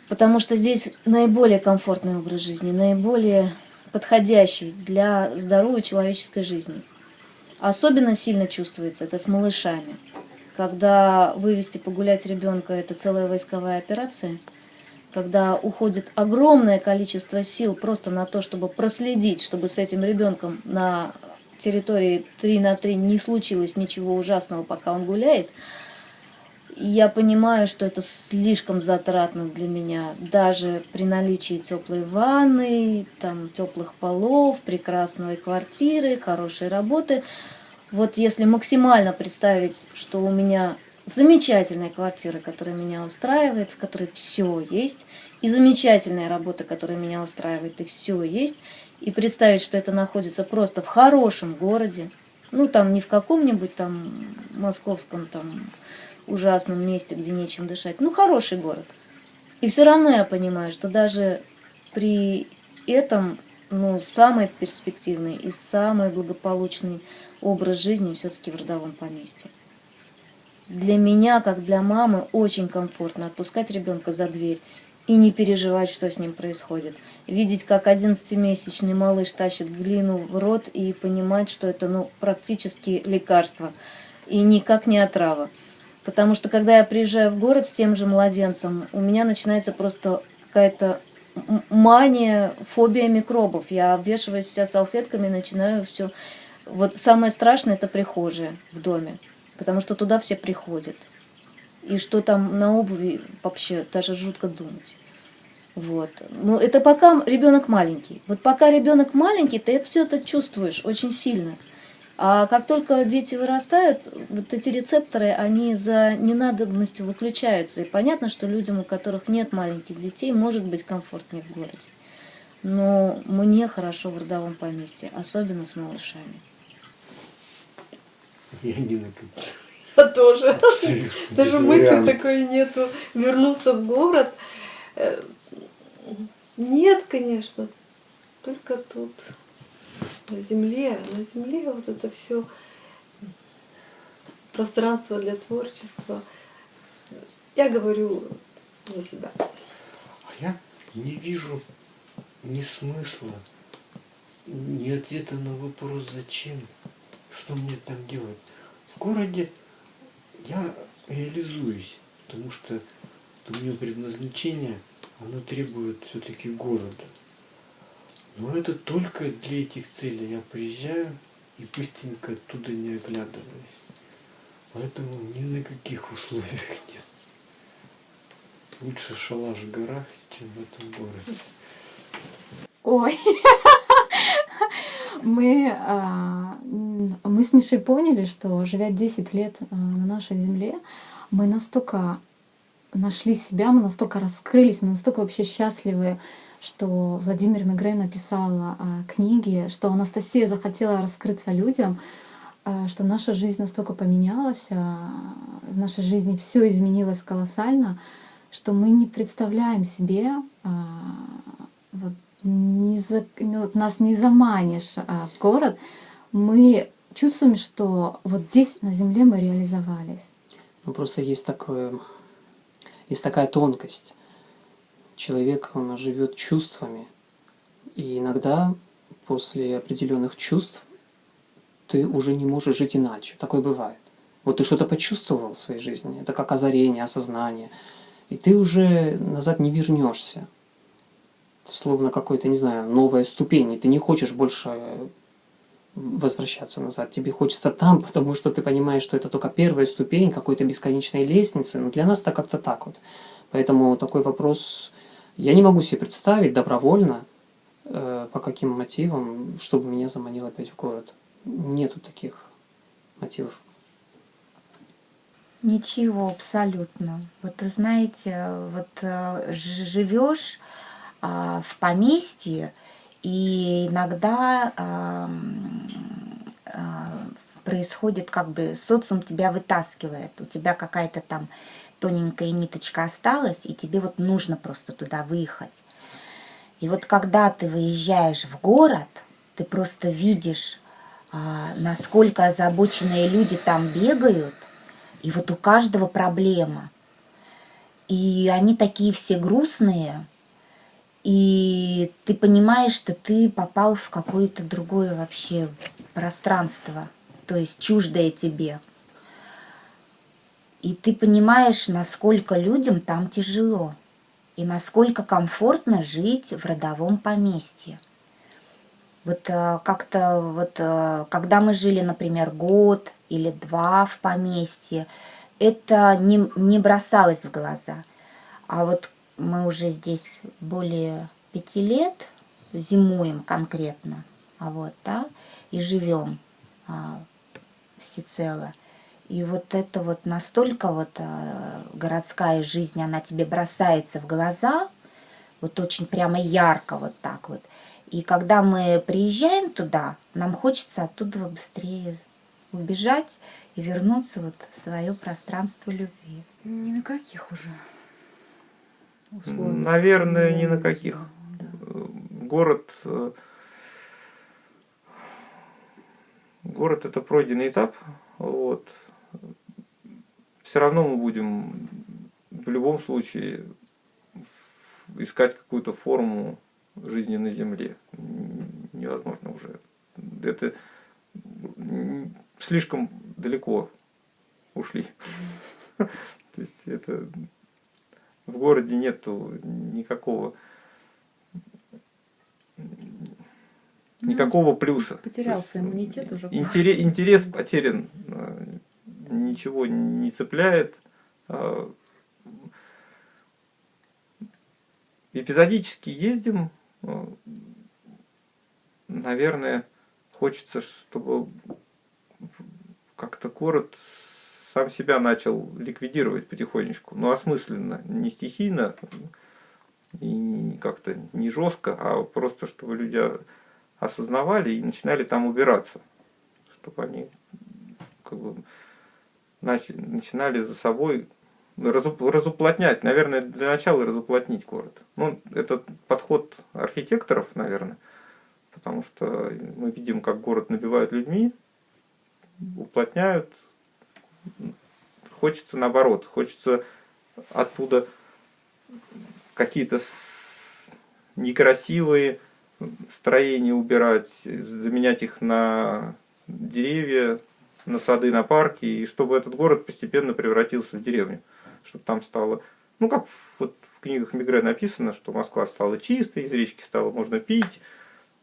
потому что здесь наиболее комфортный образ жизни, наиболее подходящий для здоровой человеческой жизни. Особенно сильно чувствуется это с малышами. Когда вывести погулять ребенка — это целая войсковая операция, когда уходит огромное количество сил просто на то, чтобы проследить, чтобы с этим ребенком на территории 3×3 не случилось ничего ужасного, пока он гуляет, я понимаю, что это слишком затратно для меня. Даже при наличии теплой ванны, там, теплых полов, прекрасной квартиры, хорошей работы. Вот если максимально представить, что у меня замечательная квартира, которая меня устраивает, в которой все есть, и замечательная работа, которая меня устраивает, и все есть, и представить, что это находится просто в хорошем городе, ну там не в каком-нибудь там московском там ужасном месте, где нечем дышать, ну хороший город. И все равно я понимаю, что даже при этом, ну, самый перспективный и самый благополучный образ жизни все-таки в родовом поместье. Для меня, как для мамы, очень комфортно отпускать ребенка за дверь и не переживать, что с ним происходит. Видеть, как 11-месячный малыш тащит глину в рот и понимать, что это, ну, практически лекарство и никак не отрава. Потому что когда я приезжаю в город с тем же младенцем, у меня начинается просто какая-то мания, фобия микробов. Я обвешиваюсь вся салфетками, начинаю все. Вот самое страшное — это прихожая в доме, потому что туда все приходят. И что там на обуви, вообще даже жутко думать. Вот. Но это пока ребенок маленький. Вот пока ребенок маленький, ты все это чувствуешь очень сильно. А как только дети вырастают, вот эти рецепторы, они за ненадобностью выключаются. И понятно, что людям, у которых нет маленьких детей, может быть комфортнее в городе. Но мне хорошо в родовом поместье, особенно с малышами. Я не накопил. Я тоже. Абсолютно. Даже мысли такой нету. Вернуться в город. Нет, конечно. Только тут. На земле вот это все пространство для творчества. Я говорю за себя. А я не вижу ни смысла, ни ответа на вопрос «зачем?», что мне там делать. В городе я реализуюсь, потому что мое предназначение, оно требует все-таки города. Но это только для этих целей. Я приезжаю и быстренько оттуда не оглядываюсь. Поэтому ни на каких условиях нет. Лучше шалаш в горах, чем в этом городе. Ой, мы мы с Мишей поняли, что живя 10 лет на нашей земле, мы настолько нашли себя, мы настолько раскрылись, мы настолько вообще счастливы, что Владимир Мегре написал книги, что Анастасия захотела раскрыться людям, что наша жизнь настолько поменялась, в нашей жизни все изменилось колоссально, что мы не представляем себе, вот, нас не заманишь в город, мы чувствуем, что вот здесь на земле мы реализовались. Ну просто есть такая тонкость. Человек, он живет чувствами, и иногда после определенных чувств ты уже не можешь жить иначе. Такое бывает. Вот ты что-то почувствовал в своей жизни, это как озарение, осознание, и ты уже назад не вернешься. Словно какой-то, не знаю, новая ступень, и ты не хочешь больше возвращаться назад. Тебе хочется там, потому что ты понимаешь, что это только первая ступень какой-то бесконечной лестницы. Но для нас это как-то так вот. Поэтому такой вопрос я не могу себе представить добровольно, по каким мотивам, чтобы меня заманило опять в город. Нету таких мотивов. Ничего, абсолютно. Вот вы знаете, вот живешь в поместье, и иногда происходит, как бы социум тебя вытаскивает, у тебя какая-то там тоненькая ниточка осталась, и тебе вот нужно просто туда выехать. И вот когда ты выезжаешь в город, ты просто видишь, насколько озабоченные люди там бегают, и вот у каждого проблема. И они такие все грустные, и ты понимаешь, что ты попал в какое-то другое вообще пространство, то есть чуждое тебе. И ты понимаешь, насколько людям там тяжело, и насколько комфортно жить в родовом поместье. Вот как-то вот, когда мы жили, например, год или два в поместье, это не бросалось в глаза. А вот мы уже здесь более 5 лет зимуем конкретно, и живем всецело. И вот это вот настолько вот городская жизнь, она тебе бросается в глаза, вот очень прямо ярко вот так вот. И когда мы приезжаем туда, нам хочется оттуда быстрее убежать и вернуться вот в свое пространство любви. Ни на каких уже условиях. Наверное, ни на каких. Да. Город это пройденный этап. Вот. Все равно мы будем в любом случае искать какую-то форму жизни на земле. Невозможно уже. Это слишком далеко ушли. То есть это в городе нету никакого плюса. Потерялся иммунитет уже. Интерес потерян. Ничего не цепляет. Эпизодически ездим. Наверное, хочется, чтобы как-то город сам себя начал ликвидировать потихонечку. Но осмысленно, не стихийно и как-то не жестко, а просто чтобы люди осознавали и начинали там убираться. Чтобы они как бы начинали за собой разуплотнять, наверное, для начала разуплотнить город. Ну, это подход архитекторов, наверное, потому что мы видим, как город набивают людьми, уплотняют. Хочется наоборот, хочется оттуда какие-то некрасивые строения убирать, заменять их на деревья, на сады, на парки, и чтобы этот город постепенно превратился в деревню. Чтобы там стало, ну как вот в книгах Мегре написано, что Москва стала чистой, из речки стало можно пить,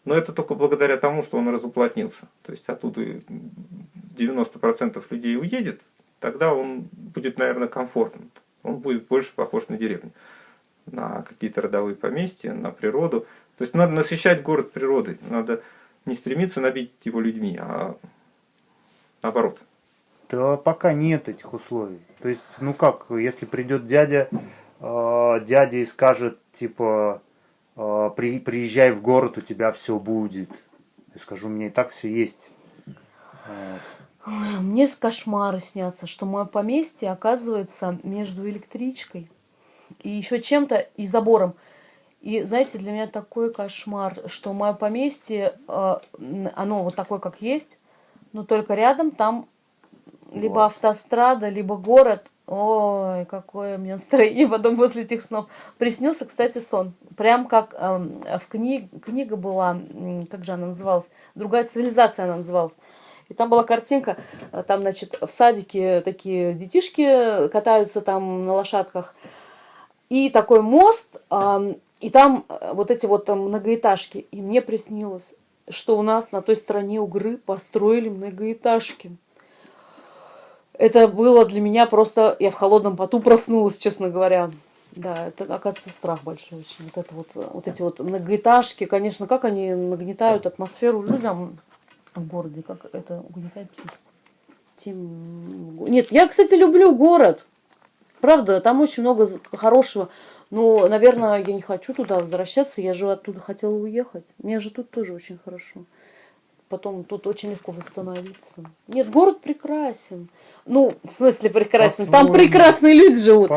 но это только благодаря тому, что он разуплотнился. То есть оттуда 90% людей уедет, тогда он будет, наверное, комфортным. Он будет больше похож на деревню, на какие-то родовые поместья, на природу. То есть надо насыщать город природой, надо не стремиться набить его людьми, а наоборот. Да пока нет этих условий. То есть, ну как, если придет дядя и скажет, типа, приезжай в город, у тебя все будет. Я скажу, у меня и так все есть. Ой, мне кошмары снятся, что мое поместье оказывается между электричкой и еще чем-то, и забором. И, знаете, для меня такой кошмар, что мое поместье, оно вот такое, как есть, но только рядом там либо автострада, либо город. Ой, какое у меня настроение потом после этих снов. Приснился, кстати, сон. Прям как в книга была, как же она называлась? «Другая цивилизация» она называлась. И там была картинка, там, значит, в садике такие детишки катаются там на лошадках. И такой мост, и там вот эти вот там многоэтажки. И мне приснилось, что у нас на той стороне Угры построили многоэтажки. Это было для меня просто... Я в холодном поту проснулась, честно говоря. Да, это, оказывается, страх большой очень. Вот это вот эти вот многоэтажки, конечно, как они нагнетают атмосферу людям в городе, как это угнетает психику. Нет, я, кстати, люблю город. Правда, там очень много хорошего. Но, наверное, я не хочу туда возвращаться. Я же оттуда хотела уехать. Мне же тут тоже очень хорошо. Потом тут очень легко восстановиться. Нет, город прекрасен. Ну, в смысле прекрасен. Там прекрасные люди живут.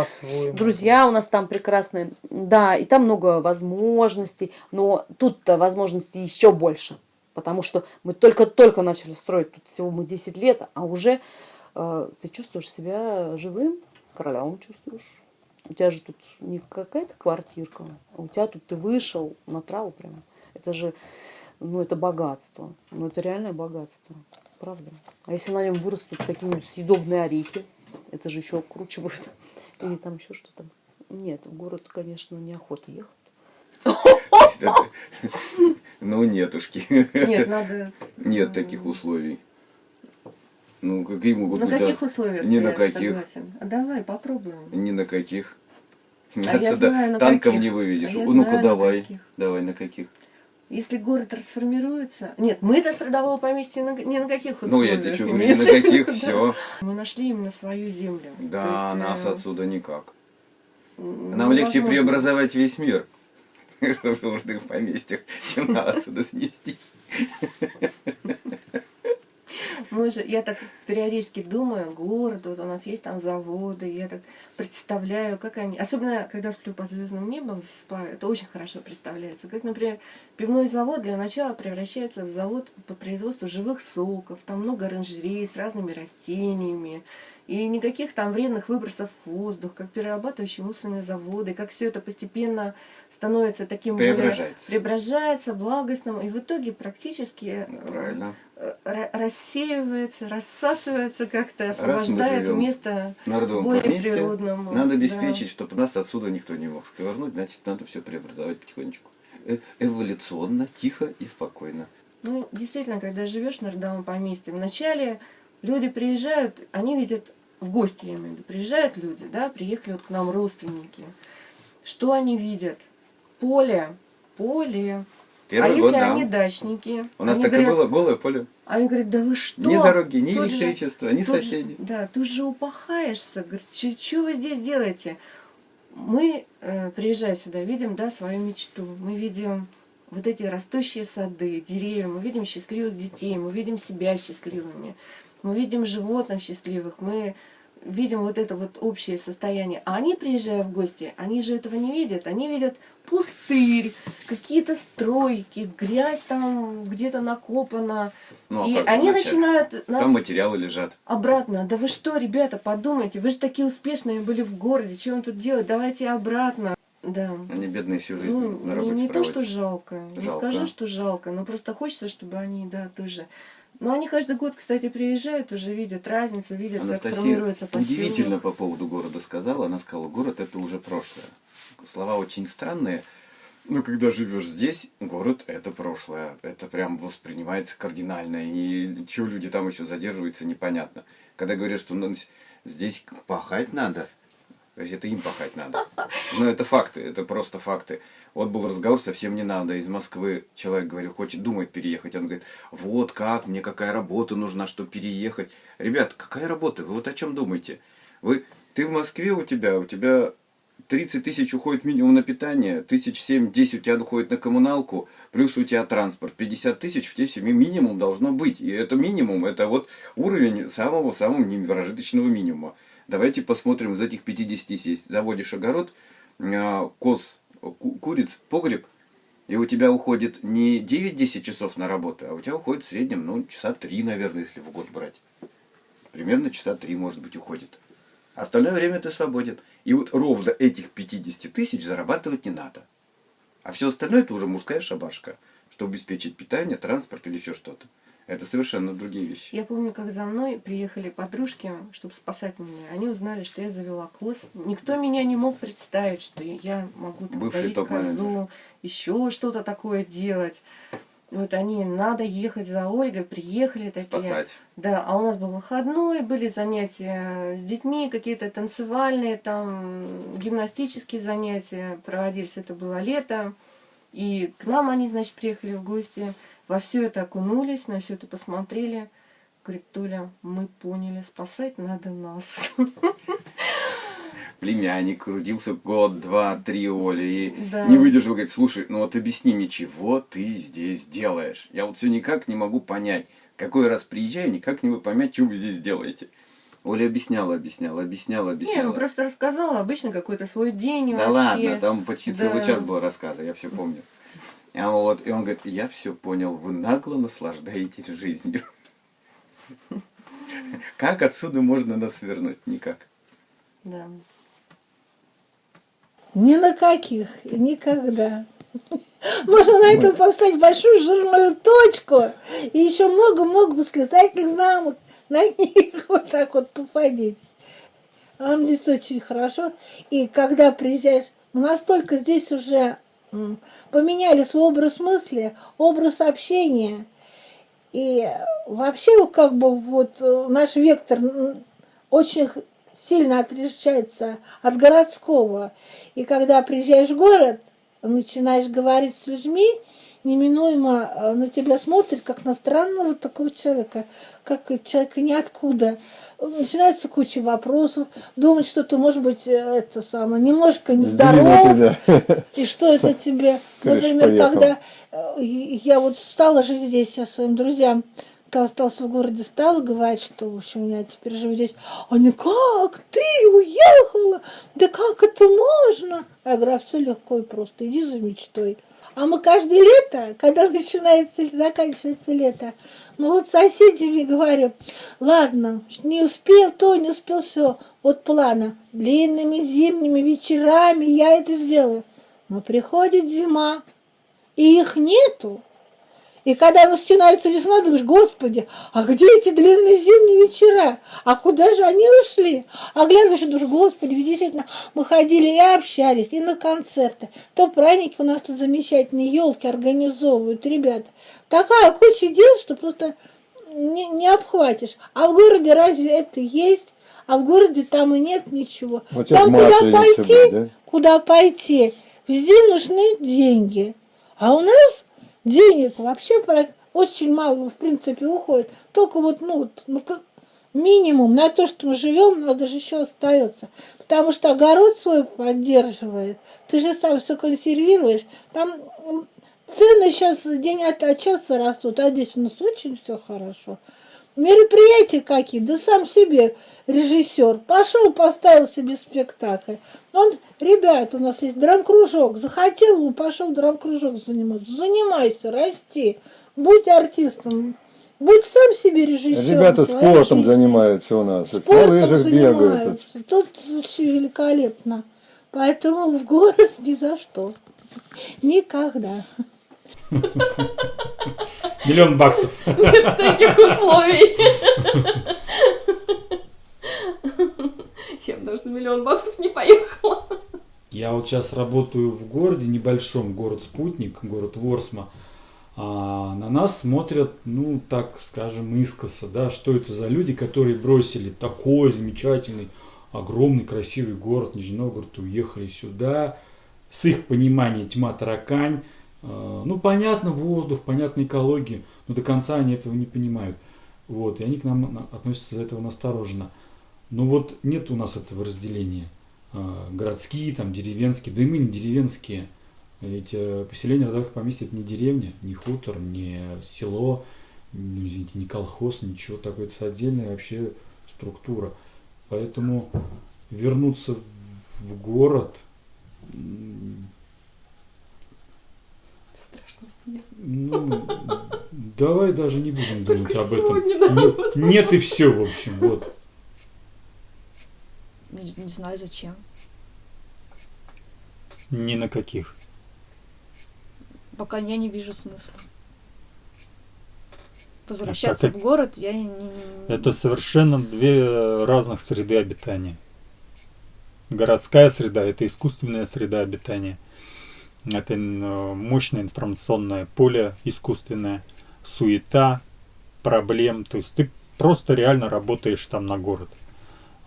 Друзья у нас там прекрасные. Да, и там много возможностей. Но тут-то возможностей еще больше. Потому что мы только-только начали строить. Тут всего мы 10 лет, а уже ты чувствуешь себя живым, королем чувствуешь. У тебя же тут не какая-то квартирка, а у тебя тут ты вышел на траву прямо. Это же, ну, это богатство. Ну, это реальное богатство. Правда. А если на нем вырастут какие-нибудь съедобные орехи, это же еще круче будет. Или там еще что-то. Нет, в город, конечно, неохота ехать. Ну, нетушки. Нет, надо... Нет таких условий. Ну, какие могут быть? На каких условиях? Ни на я каких. Согласен. Давай, попробуем. Ни на каких. Я знаю, на танком каких. не вывезешь. Я Ну-ка, знаю, давай. на каких. Давай, на каких? Если город трансформируется... Нет, мы-то с родового поместья ни на каких Ну, условиях. я тебе что говорю, ни на каких, все. Мы нашли именно свою землю. Да, нас отсюда никак. Нам ну, легче возможно. преобразовать весь мир, чтобы в нужных поместьях, чем нас отсюда снести. Я так периодически думаю, город, вот у нас есть там заводы, я так представляю, как они, особенно когда сплю под звездным небом, это очень хорошо представляется, как, например, пивной завод для начала превращается в завод по производству живых соков, там много оранжерей с разными растениями, и никаких там вредных выбросов в воздух, как перерабатывающие мусорные заводы, как все это постепенно становится таким преображается благостным, и в итоге практически рассеивается, рассасывается как-то, освобождает место более природному. Надо обеспечить, чтобы нас отсюда никто не мог сковырнуть, значит, надо все преобразовать потихонечку. Эволюционно, тихо и спокойно. Ну, действительно, когда живешь на родовом поместье, вначале люди приезжают, они видят, в гости, я имею в виду, приезжают люди, да, приехали вот к нам родственники. Что они видят? Поле. Первый если год, да. они дачники? У нас они так говорят, и было, голое поле. Они говорят, да вы что? Ни дороги, ни Тут электричества, ни соседей. Да, ты же упахаешься. Говорит, что вы здесь делаете? Мы, приезжая сюда, видим, да, свою мечту. Мы видим вот эти растущие сады, деревья, мы видим счастливых детей, мы видим себя счастливыми, мы видим животных счастливых, мы видим вот это вот общее состояние. А они, приезжая в гости, они же этого не видят. Они видят пустырь, какие-то стройки, грязь там где-то накопана. Ну, и они начинают нас... Там материалы лежат. Обратно. Да вы что, ребята, подумайте, вы же такие успешные были в городе, что он тут делает? Давайте обратно. Да. Они бедные всю жизнь на работе не то, проводят. что жалко. Не скажу, что жалко, но просто хочется, чтобы они, да, тоже... Но они каждый год, кстати, приезжают, уже видят разницу, видят, как формируется поселок. Удивительно по поводу города сказала. Она сказала, город это уже прошлое. Слова очень странные. Но когда живешь здесь, город это прошлое. Это прям воспринимается кардинально. И чего люди там еще задерживаются, непонятно. Когда говорят, что здесь пахать надо, То есть это им пахать надо. Но это факты, это просто факты. Вот был разговор, совсем не надо. Из Москвы человек говорил, думает переехать. Он говорит, вот как, мне какая работа нужна, чтобы переехать. Ребят, какая работа? Вы вот о чем думаете? Ты в Москве, у тебя 30 тысяч уходит минимум на питание, 7-10 у тебя уходит на коммуналку, плюс у тебя транспорт. 50 тысяч в тебе минимум должно быть. И это минимум, это вот уровень самого непрожиточного минимума. Давайте посмотрим из этих 50 сесть. Заводишь огород, куриц, погреб, и у тебя уходит не 9-10 часов на работу, а у тебя уходит в среднем, часа 3, наверное, если в год брать. Примерно часа 3, может быть, уходит. Остальное время ты свободен. И вот ровно этих 50 тысяч зарабатывать не надо. А все остальное это уже мужская шабашка, чтобы обеспечить питание, транспорт или еще что-то. Это совершенно другие вещи. Я помню, как за мной приехали подружки, чтобы спасать меня. Они узнали, что я завела коз. Никто меня не мог представить, что я могу там доить козу, еще что-то такое делать. Вот они, надо ехать за Ольгой, приехали такие. Спасать. Да, а у нас был выходной, были занятия с детьми, какие-то танцевальные, там, гимнастические занятия проводились, это было лето. И к нам они, значит, приехали в гости, во все это окунулись, на все это посмотрели. Говорит, Толя, мы поняли, спасать надо нас. Племянник родился год, 2, 3 Оли, и Да. не выдержал, говорит, слушай, вот объясни мне, чего ты здесь делаешь? Я вот все никак не могу понять. Какой раз приезжаю, никак не могу понять, что вы здесь делаете. Оля объясняла. Не, ну просто рассказала обычно какой-то свой день Да вообще. ладно, там почти целый час было рассказа, я все помню. И он говорит, я все понял, вы нагло наслаждаетесь жизнью. Как отсюда можно нас вернуть? Никак. Да. Ни на каких, никогда. Можно на этом поставить большую жирную точку и еще много-много восклицательных знаков на них вот так вот посадить. Вам здесь очень хорошо. И когда приезжаешь, настолько здесь уже поменяли свой образ мысли, образ общения. И вообще как бы вот наш вектор очень сильно отличается от городского. И когда приезжаешь в город, начинаешь говорить с людьми, неминуемо на тебя смотрят, как на странного такого человека, как человека ниоткуда. Начинается куча вопросов, думать, что ты, может быть, немножко нездоров, и что это тебе. Например, когда я вот стала жить здесь, я своим друзьям, кто остался в городе, стала говорить, что, в общем, я теперь живу здесь. Они, как ты уехала? Да как это можно? Я говорю, все легко и просто, иди за мечтой. А мы каждое лето, когда заканчивается лето, мы вот с соседями говорим, ладно, не успел то, не успел все. Вот плана, длинными зимними вечерами я это сделаю. Но приходит зима, и их нету. И когда начинается весна, думаешь, Господи, а где эти длинные зимние вечера? А куда же они ушли? А глядишь, думаешь, Господи, ведь действительно мы ходили и общались, и на концерты. То праздники у нас тут замечательные, елки организовывают, ребята. Такая куча дел, что просто не обхватишь. А в городе разве это есть? А в городе там и нет ничего. Вот там куда пойти? Везде нужны деньги. А у нас денег вообще очень мало, в принципе, уходит. Только вот, как минимум на то, что мы живем, но даже еще остается. Потому что огород свой поддерживает. Ты же сам все консервируешь. Там цены сейчас день от часа растут, а здесь у нас очень все хорошо. Мероприятия какие, да сам себе режиссер. Пошел, поставил себе спектакль. Ребят, у нас есть драм-кружок. Захотел, он пошел драм-кружок заниматься. Занимайся, расти. Будь артистом. Будь сам себе режиссером. Ребята спортом занимаются у нас. На лыжах бегают. Тут очень великолепно. Поэтому в город ни за что. Никогда. $1 миллион. Нет таких условий. Я бы даже на $1 миллион не поехала. Я вот сейчас работаю в городе небольшом, город-спутник, город Ворсма. А на нас смотрят, так скажем, искоса, да, что это за люди, которые бросили такой замечательный огромный красивый город Нижний Новгород, уехали сюда. С их понимания тьма таракань. Ну, понятно воздух, понятна экология, но до конца они этого не понимают. Вот, и они к нам относятся из-за этого настороженно. Но вот нет у нас этого разделения. Городские, там, деревенские, да и мы не деревенские. Ведь поселение родовых поместьй — это не деревня, не хутор, не село, ну, извините, не колхоз, ничего такое. Это отдельная вообще структура. Поэтому вернуться в город... В страшном сне. Ну, давай даже не будем думать об этом. Нет, нет и все, в общем, вот. Не знаю зачем. Ни на каких. Пока я не вижу смысла. Возвращаться в город я не... Это совершенно две разных среды обитания. Городская среда — это искусственная среда обитания. Это мощное информационное поле искусственное, суета, проблем. То есть ты просто реально работаешь там на город.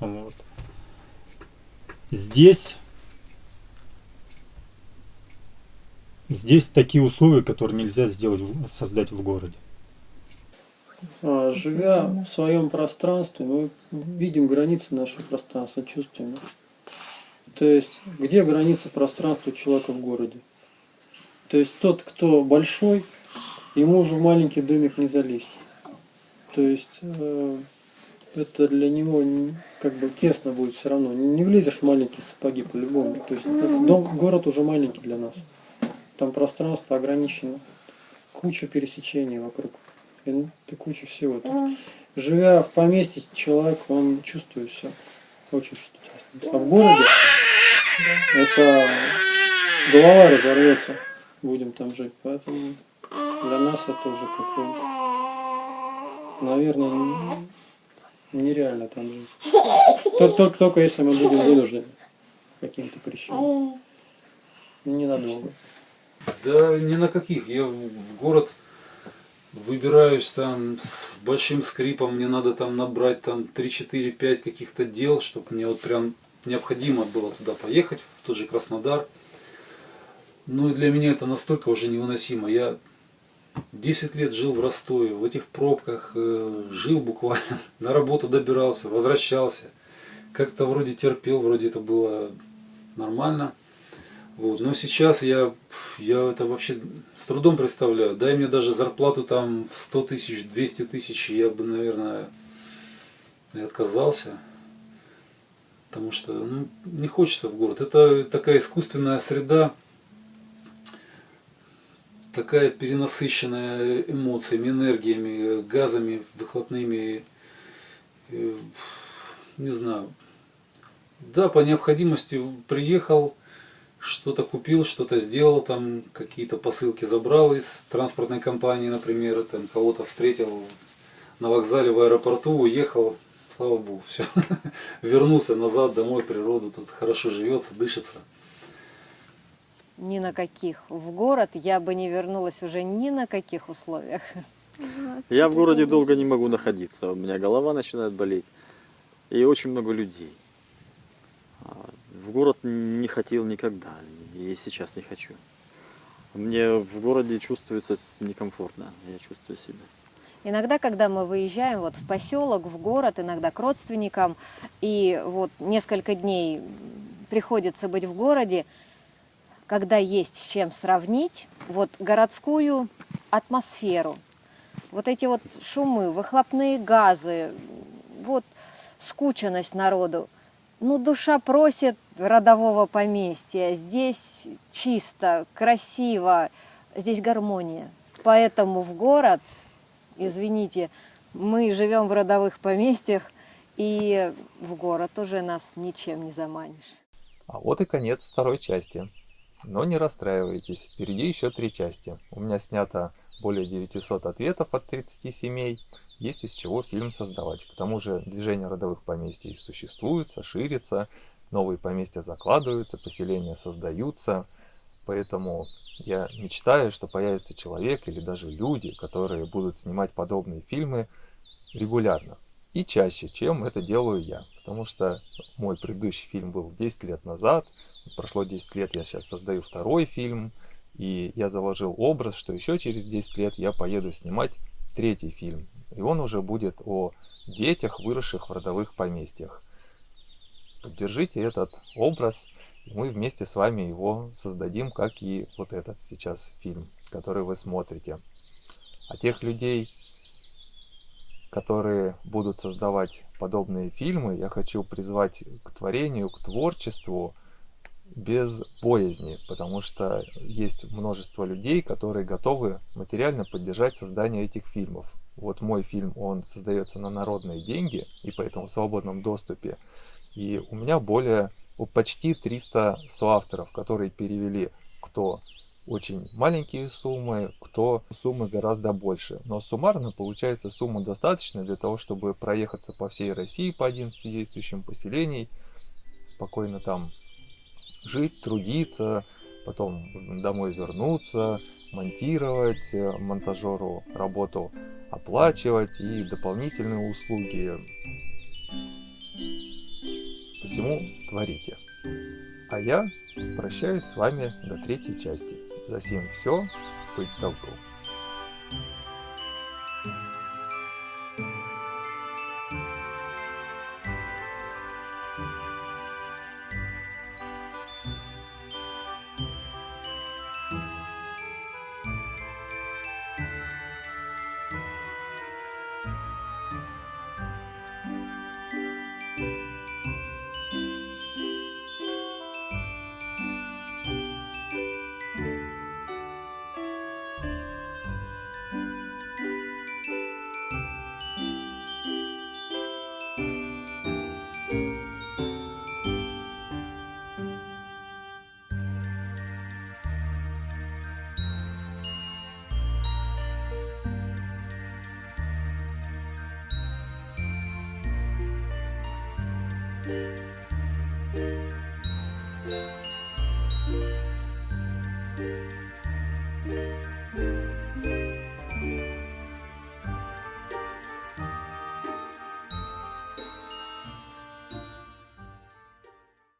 Вот. Здесь такие условия, которые нельзя создать в городе. Живя в своем пространстве, мы видим границы нашего пространства, чувствуем их. То есть, где граница пространства человека в городе? То есть, тот, кто большой, ему уже в маленький домик не залезть. То есть, это для него как бы тесно будет все равно. Не влезешь в маленькие сапоги по-любому. То есть, город уже маленький для нас. Там пространство ограничено. Куча пересечений вокруг. И куча всего. Тут, живя в поместье, человек, он чувствует все. Очень чувствует. А в городе это голова разорвется. Будем там жить. Поэтому для нас это уже какой-то, наверное, нереально там жить. Только если мы будем вынуждены каким-то причинам. Ненадолго. Да ни на каких. Я в город выбираюсь там с большим скрипом, мне надо там набрать там 3, 4, 5 каких-то дел, чтобы мне вот прям необходимо было туда поехать, в тот же Краснодар. Ну и для меня это настолько уже невыносимо. Я 10 лет жил в Ростове, в этих пробках, жил буквально, на работу добирался, возвращался. Как-то вроде терпел, вроде это было нормально. Вот. Но сейчас я это вообще с трудом представляю. Дай мне даже зарплату там в 100 тысяч, 200 тысяч, я бы, наверное, и отказался. Потому что не хочется в город. Это такая искусственная среда, такая перенасыщенная эмоциями, энергиями, газами выхлопными. Не знаю. Да, по необходимости приехал, что-то купил, что-то сделал, там какие-то посылки забрал из транспортной компании, например, там кого-то встретил на вокзале, в аэропорту, уехал, слава богу, все. Вернулся назад домой, в природу, тут хорошо живется, дышится. Ни на каких. В город я бы не вернулась уже ни на каких условиях. Я в городе долго не могу находиться, у меня голова начинает болеть, и очень много людей. В город не хотел никогда, и сейчас не хочу. Мне в городе чувствуется некомфортно, я чувствую себя. Иногда, когда мы выезжаем вот в поселок, в город, иногда к родственникам, и вот несколько дней приходится быть в городе, когда есть с чем сравнить вот городскую атмосферу, вот эти вот шумы, выхлопные газы, вот скученность народу. Ну, душа просит родового поместья. Здесь чисто, красиво, здесь гармония. Поэтому в город, извините, мы живем в родовых поместьях, и в город уже нас ничем не заманишь. А вот и конец второй части. Но не расстраивайтесь, впереди еще 3 части. У меня снято более 900 ответов от 30 семей. Есть из чего фильм создавать. К тому же движение родовых поместий существует, ширится, новые поместья закладываются, поселения создаются. Поэтому я мечтаю, что появится человек или даже люди, которые будут снимать подобные фильмы регулярно. и чаще, чем это делаю я. Потому что мой предыдущий фильм был 10 лет назад, прошло 10 лет, я сейчас создаю второй фильм, и я заложил образ, что еще через 10 лет я поеду снимать третий фильм. И он уже будет о детях, выросших в родовых поместьях. Поддержите этот образ, и мы вместе с вами его создадим, как и вот этот сейчас фильм, который вы смотрите. А тех людей, которые будут создавать подобные фильмы, я хочу призвать к творению, к творчеству без боязни, потому что есть множество людей, которые готовы материально поддержать создание этих фильмов. Вот мой фильм, он создается на народные деньги, и поэтому в свободном доступе. И у меня почти 300 соавторов, которые перевели кто очень маленькие суммы, кто суммы гораздо больше. Но суммарно получается сумма достаточная для того, чтобы проехаться по всей России по 11 действующим поселениям, спокойно там жить, трудиться, потом домой вернуться, монтировать, монтажеру работу оплачивать и дополнительные услуги. Посему творите. А я прощаюсь с вами до третьей части. За сим все, быть добру. Thank you.